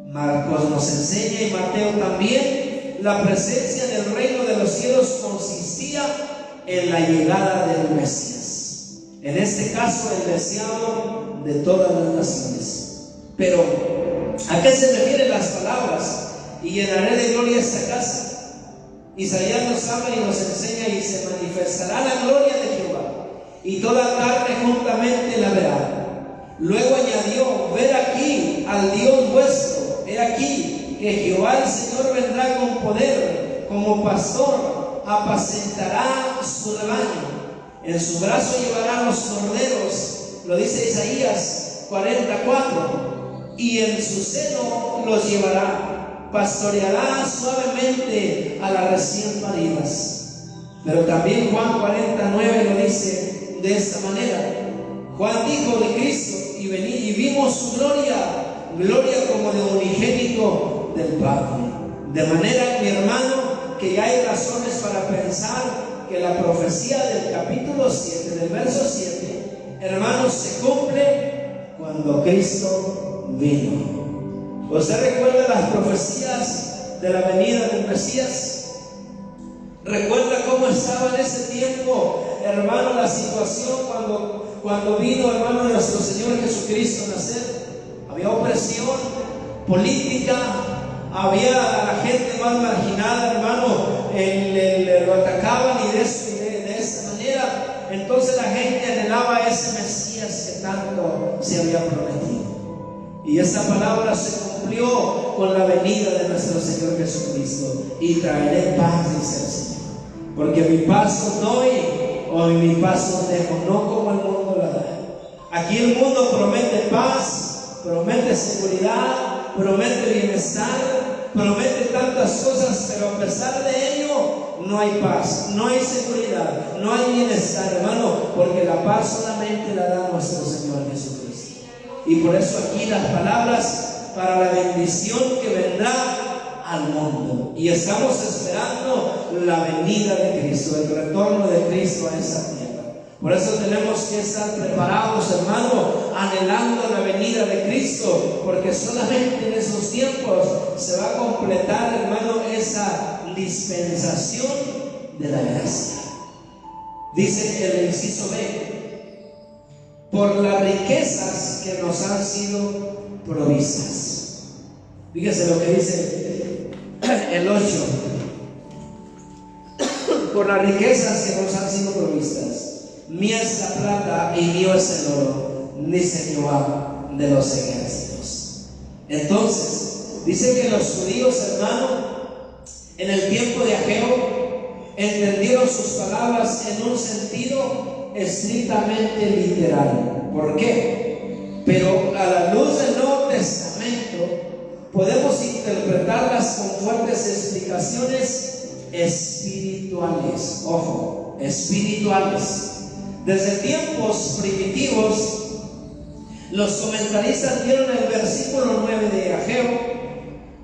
Speaker 1: Marcos nos enseña, y Mateo también, la presencia del reino de los cielos consistía en la llegada del Mesías, en este caso el deseado de todas las naciones. Pero ¿a qué se refieren las palabras? Y llenaré de gloria esta casa. Isaías nos habla y nos enseña: y se manifestará la gloria de Jehová, y toda carne juntamente la verá. Luego añadió: ved aquí al Dios vuestro. He aquí que Jehová el Señor vendrá con poder, como pastor apacentará su rebaño. En su brazo llevará los corderos, lo dice Isaías 44, y en su seno los llevará. Pastoreará suavemente a las recién paridas. Pero también Juan 49 lo dice de esta manera. Juan dijo de Cristo: y vimos su gloria, gloria como de unigénito del Padre. De manera, mi hermano, que ya hay razones para pensar que la profecía del capítulo 7, del verso 7, hermanos, se cumple cuando Cristo vino. ¿Usted recuerda las profecías de la venida del Mesías? ¿Recuerda cómo estaba en ese tiempo, hermano, la situación cuando vino, hermano, nuestro Señor Jesucristo a nacer? Había opresión política, había la gente más marginada, hermano, lo atacaban y de esta manera. Entonces la gente anhelaba a ese Mesías que tanto se había prometido. Y esta palabra se cumplió con la venida de nuestro Señor Jesucristo: y traeré paz, dice el Señor, porque mi paz os doy, o mi paz os dejo, no como el mundo la da. Aquí el mundo promete paz, promete seguridad, promete bienestar, promete tantas cosas, pero a pesar de ello no hay paz, no hay seguridad, no hay bienestar, hermano, porque la paz solamente la da nuestro Señor Jesucristo. Y por eso aquí las palabras para la bendición que vendrá al mundo. Y estamos esperando la venida de Cristo, el retorno de Cristo a esa tierra. Por eso tenemos que estar preparados, hermano, anhelando la venida de Cristo, porque solamente en esos tiempos se va a completar, hermano, esa dispensación de la gracia. Dice el inciso B: por las riquezas que nos han sido provistas. Fíjese lo que dice el 8: por las riquezas que nos han sido provistas. Mía es la plata y mío es el oro, dice Jehová de los ejércitos. Entonces, dice que los judíos, hermano, en el tiempo de Ageo, entendieron sus palabras en un sentido estrictamente literal. ¿Por qué? Pero a la luz del Nuevo Testamento podemos interpretarlas con fuertes explicaciones espirituales. Ojo, espirituales. Desde tiempos primitivos, los comentaristas dieron el versículo 9 de Ageo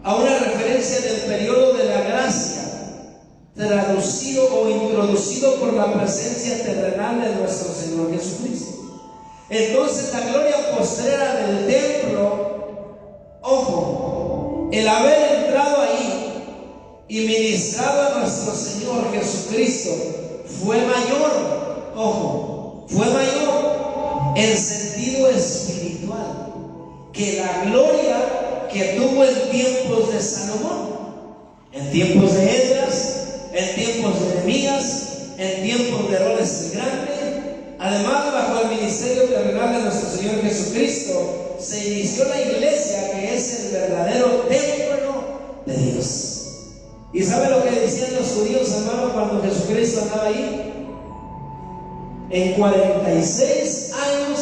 Speaker 1: a una referencia del periodo de la gracia, traducido o introducido por la presencia terrenal de nuestro Señor Jesucristo. Entonces, la gloria postrera del templo, ojo, el haber entrado ahí y ministrado a nuestro Señor Jesucristo fue mayor. Ojo, fue mayor en sentido espiritual que la gloria que tuvo en tiempos de Salomón, en tiempos de Esdras, en tiempos de Nehemías, en tiempos de Herodes el Grande. Además, bajo el ministerio terrenal de nuestro Señor Jesucristo, se inició la iglesia, que es el verdadero templo de Dios. ¿Y sabe lo que decían los judíos, hermano, cuando Jesucristo andaba ahí? En 46 años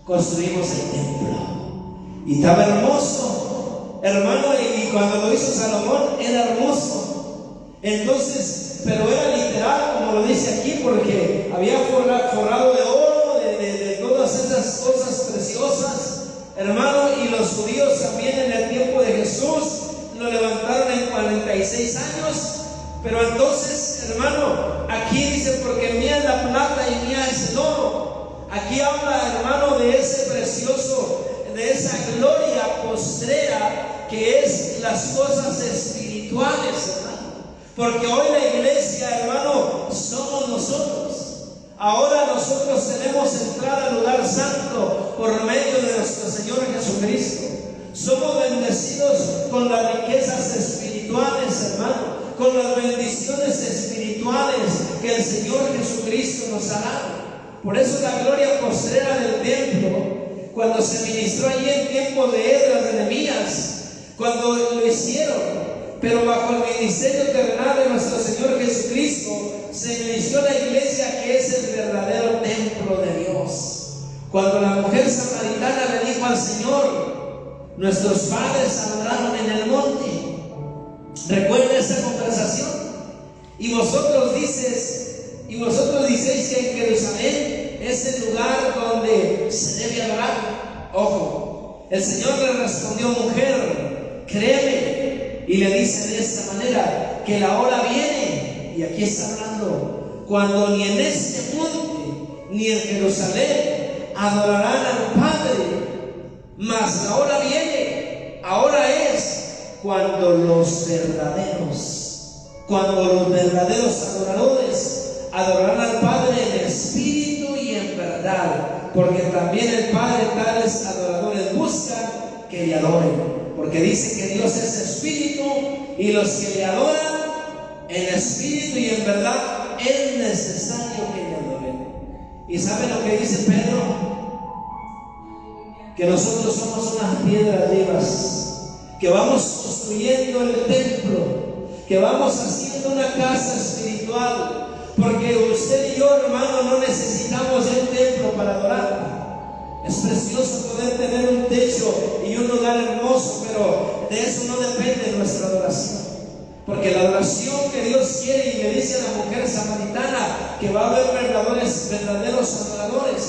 Speaker 1: construimos el templo. Y estaba hermoso, hermano, y cuando lo hizo Salomón era hermoso. Entonces, pero era literal, como lo dice aquí, porque había forrado de oro, de todas esas cosas preciosas, hermano. Y los judíos también en el tiempo de Jesús lo levantaron en 46 años. Pero entonces, hermano, aquí dice: porque mía es la plata y mía es el oro. Aquí habla, hermano, de ese precioso, de esa gloria postrera que es las cosas espirituales, hermano. Porque hoy la iglesia, hermano, somos nosotros. Ahora nosotros tenemos entrada al lugar santo por medio de nuestro Señor Jesucristo. Somos bendecidos con las riquezas espirituales, hermano, con las bendiciones espirituales que el Señor Jesucristo nos ha dado. Por eso la gloria postrera del templo, cuando se ministró allí en tiempos de Esdras, de Nehemías, cuando lo hicieron, pero bajo el ministerio terrenal de nuestro Señor Jesucristo, se inició la iglesia, que es el verdadero templo de Dios. Cuando la mujer samaritana le dijo al Señor: nuestros padres adoraron en el monte. Recuerda esa conversación. Y vosotros dices que en Jerusalén es el lugar donde se debe adorar. Ojo, el Señor le respondió: mujer, créeme. Y le dice de esta manera: que la hora viene, y aquí está hablando, cuando ni en este monte ni en Jerusalén adorarán al Padre. Mas la hora viene, ahora es, cuando los verdaderos adoradores adorarán al Padre en espíritu y en verdad, porque también el Padre tales adoradores busca que le adoren. Porque dice que Dios es espíritu, y los que le adoran en espíritu y en verdad es necesario que le adoren. ¿Y sabe lo que dice Pedro? Que nosotros somos unas piedras vivas, que vamos construyendo el templo, que vamos haciendo una casa espiritual. Porque usted y yo, hermano, no necesitamos de un templo para adorar. Es precioso poder tener un techo y un lugar hermoso, pero de eso no depende nuestra adoración. Porque la adoración que Dios quiere, y le dice a la mujer samaritana que va a haber verdaderos adoradores,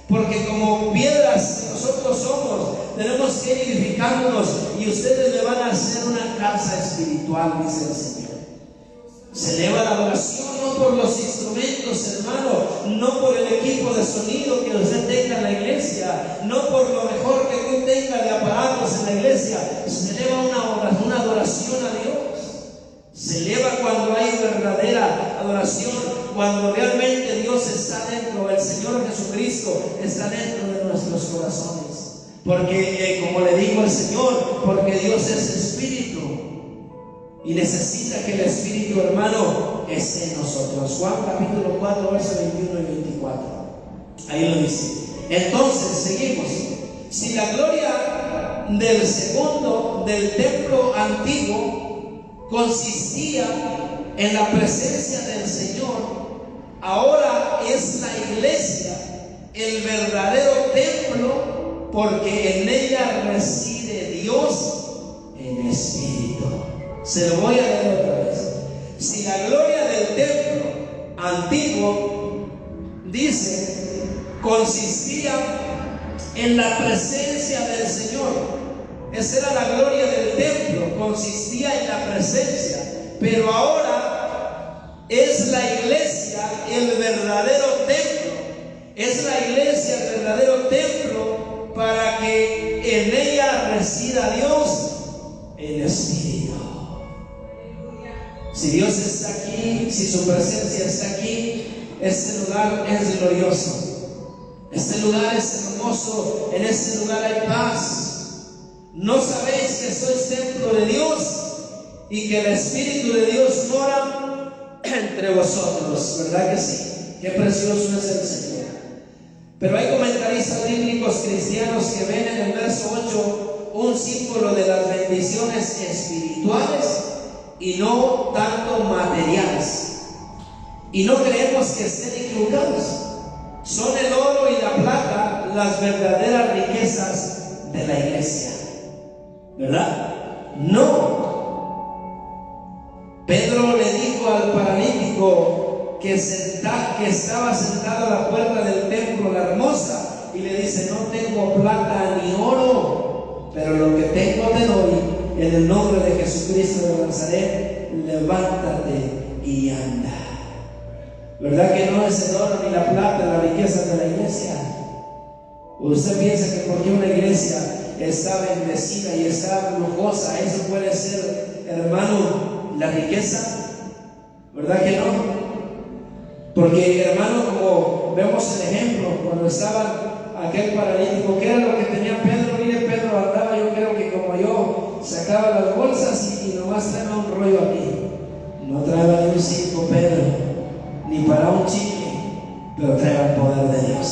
Speaker 1: porque como piedras que nosotros somos, tenemos que ir edificándonos y ustedes me van a hacer una casa espiritual, dice el Señor. Se eleva la adoración no por los instrumentos, hermano, no por el equipo de sonido que usted tenga en la iglesia, no por lo mejor que tú tengas de aparatos en la iglesia. Se eleva una adoración a Dios. Se eleva cuando hay verdadera adoración, cuando realmente Dios está dentro, el Señor Jesucristo está dentro de nuestros corazones. Porque, como le dijo el Señor, porque Dios es espíritu y necesita que el espíritu, hermano, esté en nosotros. Juan capítulo 4, versos 21 y 24. Ahí lo dice. Entonces, seguimos. Si la gloria del templo antiguo consistía en la presencia del Señor, ahora es la iglesia el verdadero templo, porque en ella reside Dios en espíritu. Se lo voy a leer otra vez. Si la gloria del templo antiguo, dice, consistía en la presencia del Señor. Esa era la gloria del templo, consistía en la presencia. Pero ahora es la iglesia el verdadero templo. Es la iglesia el verdadero templo para que en ella resida Dios en espíritu. Si Dios está aquí, si su presencia está aquí, este lugar es glorioso. Este lugar es hermoso. En este lugar hay paz. ¿No sabéis que sois templo de Dios y que el Espíritu de Dios mora entre vosotros? ¿Verdad que sí? Qué precioso es el Señor. Pero hay comentaristas bíblicos cristianos que ven en el verso 8 un símbolo de las bendiciones espirituales y no tanto materiales. Y no creemos que estén equivocados. Son el oro y la plata las verdaderas riquezas de la iglesia, ¿verdad? No. Pedro le dijo al paralítico que estaba sentado a la puerta del templo, la hermosa, y le dice: no tengo plata ni oro, pero lo que tengo te doy. En el nombre de Jesucristo de Nazaret, levántate y anda. ¿Verdad que no es el oro ni la plata la riqueza de la iglesia? Usted piensa que porque una iglesia está bendecida y está lujosa, eso puede ser, hermano, la riqueza. ¿Verdad que no? Porque, hermano, como vemos el ejemplo, cuando estaba aquel paralítico, ¿qué era lo que tenía Pedro? Mire, Pedro andaba, yo creo que como yo, sacaba las bolsas y nomás traía un rollo aquí. No traía ni un 5 Pedro, ni para un chicle, pero traía el poder de Dios,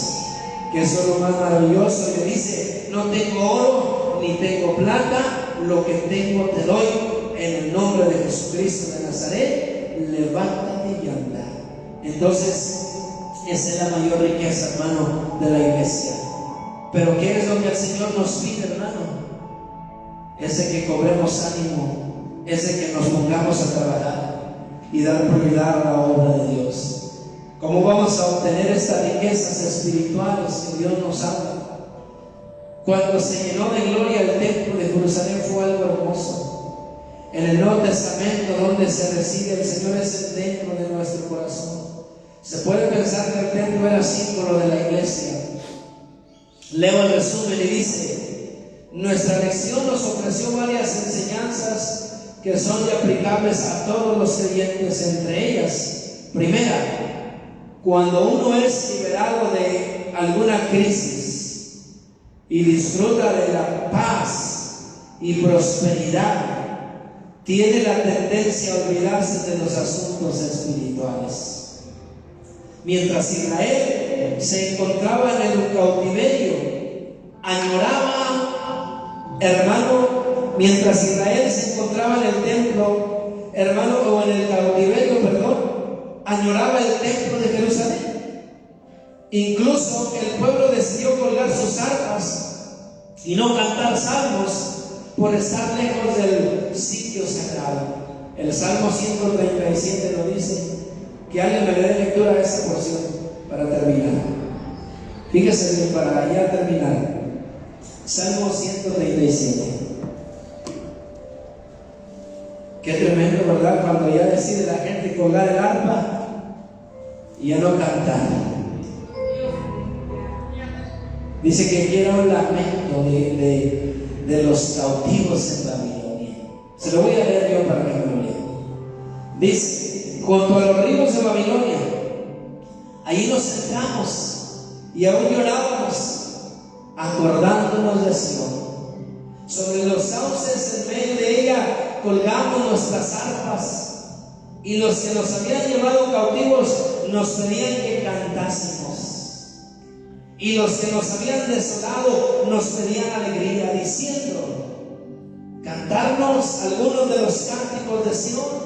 Speaker 1: que eso es lo más maravilloso. Y le dice: no tengo oro ni tengo plata, lo que tengo te doy. En el nombre de Jesucristo de Nazaret, levántate y anda. Entonces, esa es la mayor riqueza, hermano, de la iglesia. Pero ¿qué es lo que el Señor nos pide, hermano? Es de que cobremos ánimo, es de que nos pongamos a trabajar y dar prioridad a la obra de Dios. ¿Cómo vamos a obtener estas riquezas espirituales que Dios nos habla? Cuando se llenó de gloria el templo de Jerusalén fue algo hermoso. En el Nuevo Testamento, donde se reside el Señor, es el dentro de nuestro corazón. Se puede pensar que el templo era símbolo de la iglesia. Leo el resumen y dice: nuestra lección nos ofreció varias enseñanzas que son aplicables a todos los creyentes. Entre ellas, primera, cuando uno es liberado de alguna crisis y disfruta de la paz y prosperidad, tiene la tendencia a olvidarse de los asuntos espirituales. Mientras Israel se encontraba en el cautiverio, añoraba, hermano, mientras Israel se encontraba en el templo, hermano, o en el cautiverio, perdón, añoraba el templo de Jerusalén. Incluso el pueblo decidió colgar sus arpas y no cantar salmos por estar lejos del sitio sagrado. El Salmo 137 nos dice, que alguien me dé lectura a esa porción para terminar. Fíjese bien, para ya terminar. Salmo 137. Qué tremendo, ¿verdad? Cuando ya decide la gente colgar el arpa y ya no cantar. Dice que quiera un lamento de los cautivos en Babilonia. Se lo voy a leer yo para que me lo lean. Dice: junto a los ríos de Babilonia, allí nos sentamos y aún llorábamos, acordándonos de Sion. Sobre los sauces en medio de ella colgamos nuestras arpas, y los que nos habían llevado cautivos nos pedían que cantásemos, y los que nos habían desolado nos pedían alegría, diciendo: cantarnos algunos de los cánticos de Sion.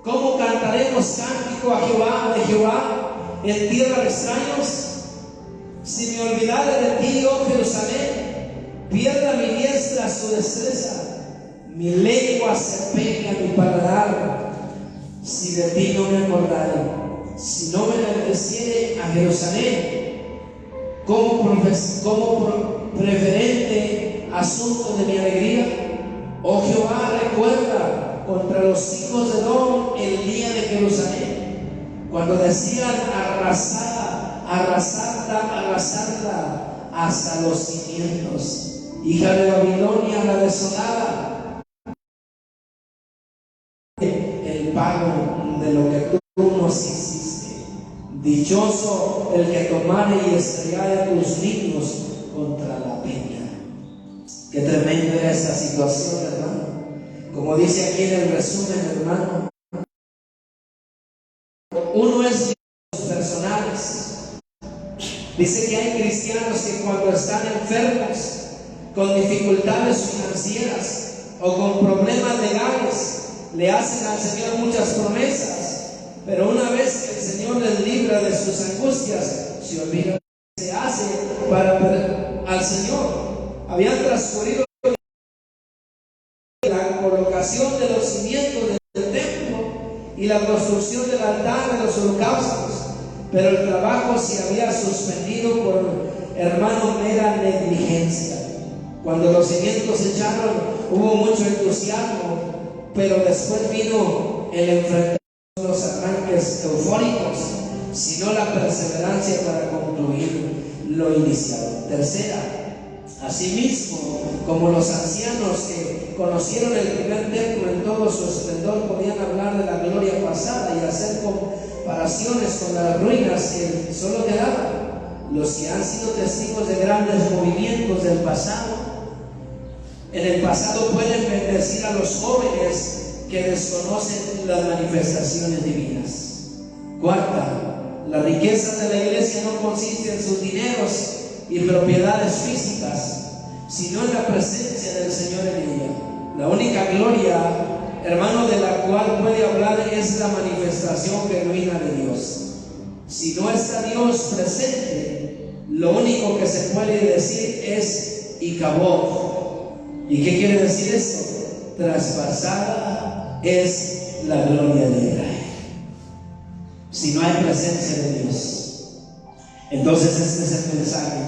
Speaker 1: ¿Cómo cantaremos cántico a Jehová, de Jehová, en tierra de extraños? Si me olvidare de ti, oh Jerusalén, pierda mi diestra su destreza, mi lengua se pegue a mi paladar. Si de ti no me acordare, si no me enalteciere a Jerusalén, como preferente asunto de mi alegría. Oh Jehová, recuerda contra los hijos de Edom el día de Jerusalén, cuando decían: arrasarla hasta los cimientos. Hija de Babilonia, la desolada, el pago de lo que tú nos hiciste. Dichoso el que tomare y estrellare tus niños contra la peña. Qué tremenda era esta situación, hermano. Como dice aquí en el resumen, hermano, uno es los personales. Dice que hay cristianos que cuando están enfermos, con dificultades financieras o con problemas legales, le hacen al Señor muchas promesas, pero una vez que el Señor les libra de sus angustias, se olvidan que se hace al Señor. Habían transcurrido la colocación de los cimientos del templo y la construcción del altar de los holocaustos, pero el trabajo se había suspendido por, hermano, mera negligencia. Cuando los cimientos se echaron, hubo mucho entusiasmo, pero después vino el enfrentamiento, los arranques eufóricos, sino la perseverancia para concluir lo iniciado. Tercera, asimismo, como los ancianos que conocieron el primer templo en todo su esplendor podían hablar de la gloria pasada y hacer comparaciones con las ruinas que solo quedaban, los que han sido testigos de grandes movimientos del pasado, en el pasado pueden bendecir a los jóvenes que desconocen las manifestaciones divinas. Cuarta, la riqueza de la iglesia no consiste en sus dineros y propiedades físicas, sino en la presencia del Señor en ella. La única gloria, hermano, de la cual puede hablar es la manifestación genuina de Dios. Si no está Dios presente, lo único que se puede decir es Icabod. ¿Y qué quiere decir esto? Traspasada es la gloria de Israel. Si no hay presencia de Dios, entonces este es el mensaje,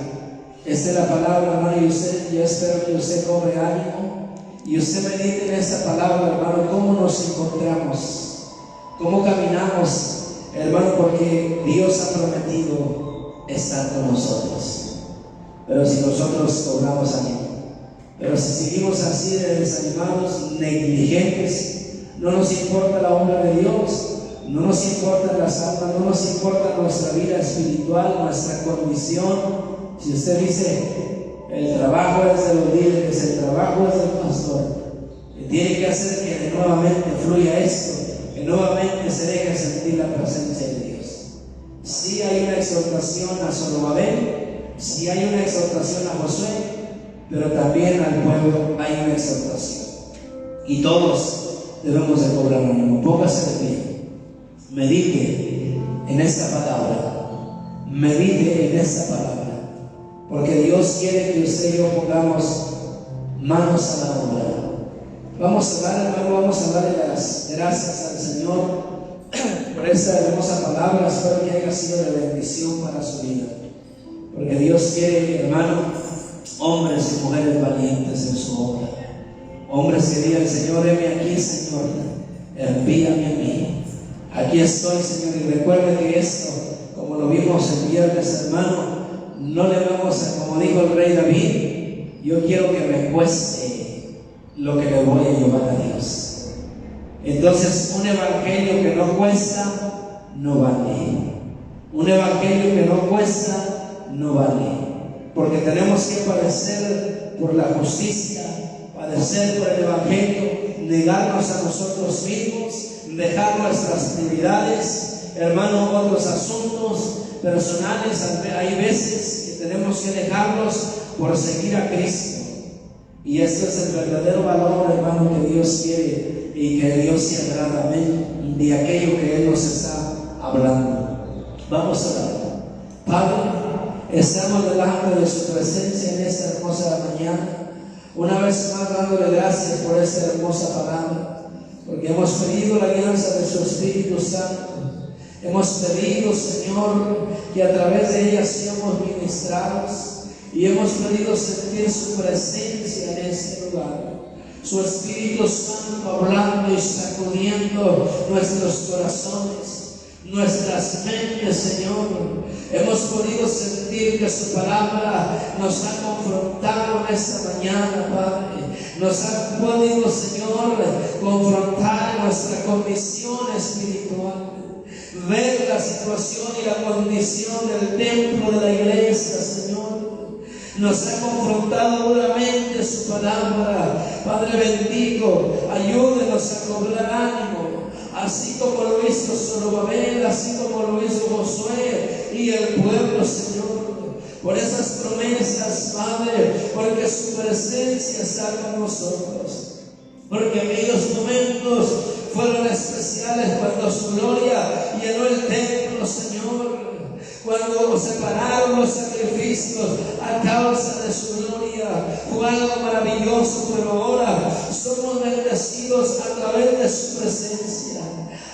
Speaker 1: esta es la palabra, hermano. Y yo espero que usted cobre ánimo y usted medite en esta palabra, hermano. Cómo nos encontramos, cómo caminamos, hermano, porque Dios ha prometido estar con nosotros. Pero si nosotros cobramos ánimo, pero si seguimos así de desanimados, negligentes, no nos importa la obra de Dios, no nos importan las almas, no nos importa nuestra vida espiritual, nuestra condición. Si usted dice: el trabajo es de los líderes, el trabajo es del pastor, tiene que hacer que nuevamente fluya esto, que nuevamente se deje sentir la presencia de Dios. Sí hay una exhortación a Zorobabel, sí hay una exhortación a Josué, pero también al pueblo hay una exhortación, y todos debemos de cobrar ánimo. Póngase de pie, medite en esta palabra, medite en esta palabra, porque Dios quiere que usted y yo pongamos manos a la obra. Vamos a orar, hermano, vamos a darle las gracias al Señor por esta hermosa palabra. Espero que haya sido de bendición para su vida, porque Dios quiere, hermano, hombres y mujeres valientes en su obra. Hombres que digan: Señor, heme aquí, Señor, envíame a mí. Aquí estoy, Señor. Y recuerde que esto, como lo vimos el viernes, hermano, no le vamos a, como dijo el rey David, yo quiero que me cueste lo que le voy a llevar a Dios. Entonces, un evangelio que no cuesta, no vale. Un evangelio que no cuesta, no vale. Porque tenemos que padecer por la justicia, padecer por el evangelio, negarnos a nosotros mismos, dejar nuestras prioridades, hermano, otros asuntos personales. Hay veces que tenemos que dejarlos por seguir a Cristo. Y este es el verdadero valor, hermano, que Dios quiere y que Dios se agrada, amén, de aquello que Él nos está hablando. Vamos a orar. Padre, estamos delante de su presencia en esta hermosa mañana, una vez más dándole gracias por esta hermosa palabra, porque hemos pedido la alianza de su Espíritu Santo. Hemos pedido, Señor, que a través de ella seamos ministrados, y hemos pedido sentir su presencia en este lugar. Su Espíritu Santo hablando y sacudiendo nuestros corazones, nuestras mentes, Señor. Hemos podido sentir que su palabra nos ha confrontado en esta mañana, Padre. Nos ha podido, Señor, confrontar nuestra condición espiritual, ver la situación y la condición del templo de la iglesia, Señor. Nos ha confrontado duramente su palabra. Padre bendito, ayúdenos a cobrar ánimo, así como lo hizo Zorobabel, así como lo hizo Josué y el pueblo, Señor, por esas promesas, Padre, porque su presencia está con nosotros, porque aquellos momentos fueron especiales cuando su gloria llenó el templo, Señor, cuando separaron los sacrificios a causa de su gloria. Fue algo maravilloso, pero ahora somos bendecidos a través de su presencia.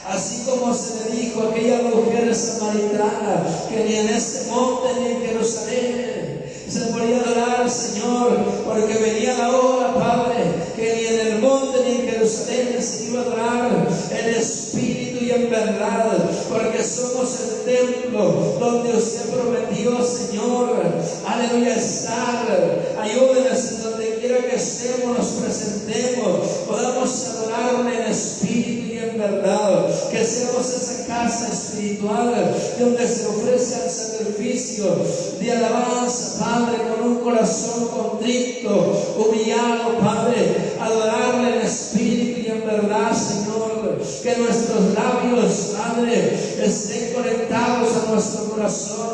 Speaker 1: Así como se le dijo a aquella mujer samaritana que ni en este monte ni en Jerusalén se podía adorar al Señor, porque venía la hora, Padre, que ni en el monte ni en Jerusalén se iba a adorar en espíritu y en verdad, porque somos el templo donde usted prometió, Señor, aleluya, estar. Ayúdenos en donde quiera que estemos, nos presentemos, podamos adorarle en espíritu y en verdad, que seamos esa casa espiritual donde se ofrece el sacrificio de alabanza, Padre, con un corazón contrito, humillado, Padre, adorarle en espíritu y en verdad, Señor, que nuestros labios, Padre, estén conectados a nuestro corazón,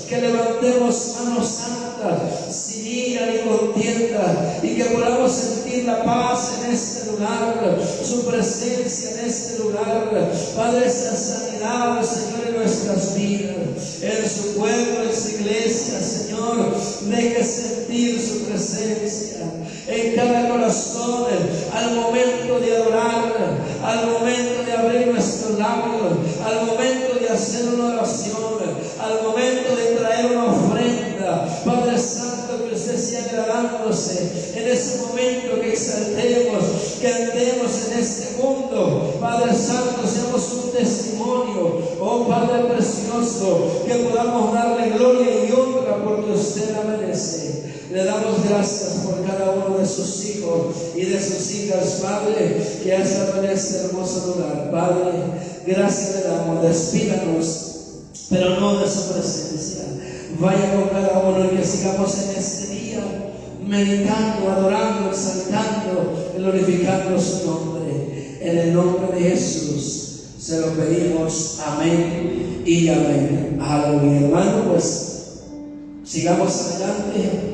Speaker 1: que levantemos manos santas, sin ira ni contienda, y que podamos sentir la paz en este lugar, su presencia en este lugar, Padre, esa sanidad, Señor, en nuestras vidas, en su pueblo, en su iglesia, Señor, deje sentir su presencia en cada corazón, al momento de adorar, al momento de abrir nuestros labios, al momento de hacer una oración, al momento de traer una ofrenda, Padre Santo, que usted sea agradándose en ese momento, que exaltemos, que andemos en este mundo, Padre Santo, seamos un testimonio, oh Padre precioso, que podamos darle gloria y honra porque usted la merece. Le damos gracias por cada uno de sus hijos y de sus hijas, Padre, que ha estado en este hermoso lugar. Padre, gracias le damos. Despídanos, pero no de su presencia. Vaya con cada uno y que sigamos en este día meditando, adorando, exaltando, glorificando su nombre. En el nombre de Jesús se lo pedimos. Amén y amén. Aleluya. Hermano, pues sigamos adelante.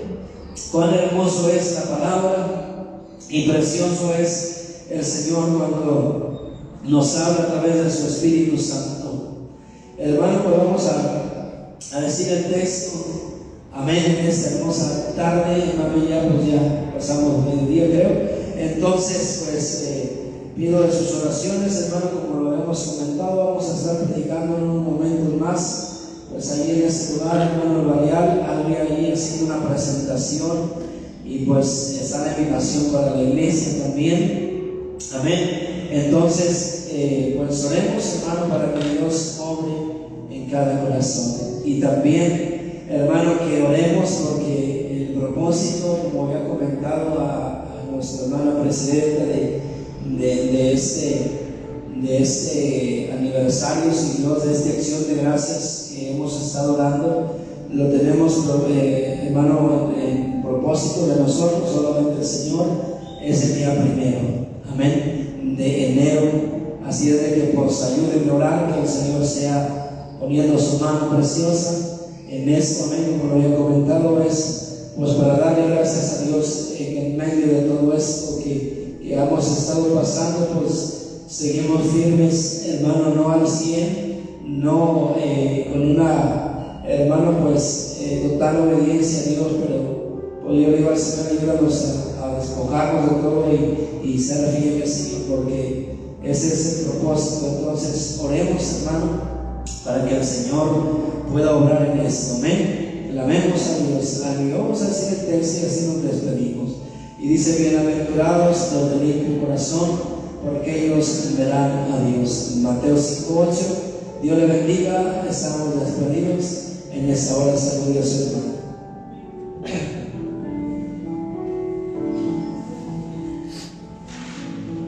Speaker 1: Cuán hermoso es la palabra y precioso es el Señor cuando nos habla a través de su Espíritu Santo. Hermano, pues vamos a decir el texto. Amén. En esta hermosa tarde, hermano, ya pasamos mediodía, creo. Entonces, pues pido de sus oraciones, hermano, como lo hemos comentado. Vamos a estar predicando en un momento más, pues ahí en ese lugar, hermano Varial, había ahí haciendo una presentación y pues está la invitación para la iglesia también. Amén. Entonces, pues oremos, hermano, para que Dios obre en cada corazón. Y también, hermano, que oremos porque el propósito, como había comentado a nuestra hermana presidenta de este aniversario, sin Dios, de esta acción de gracias que hemos estado dando, lo tenemos, hermano, en propósito de nosotros, solamente el Señor, es el día 1, amén, de enero. Así es de que pues ayúdenme a orar, que el Señor sea poniendo su mano preciosa en esto, amén. Como lo había comentado, es pues para darle gracias a Dios en medio de todo esto que hemos estado pasando, pues seguimos firmes, hermano, no al 100, no con una, hermano, pues total obediencia a Dios, pero pues yo digo al Señor, ayúdanos a despojarnos de todo y ser fieles, Señor, porque ese es el propósito. Entonces oremos, hermano, para que el Señor pueda obrar en esto, amén. Clamemos a Dios. Vamos a decir el texto y así nos despedimos. Y dice: bienaventurados los de limpio corazón, porque ellos verán a Dios. Mateo 5:8. Dios le bendiga. Estamos despedidos en esta hora. Saludos, hermano.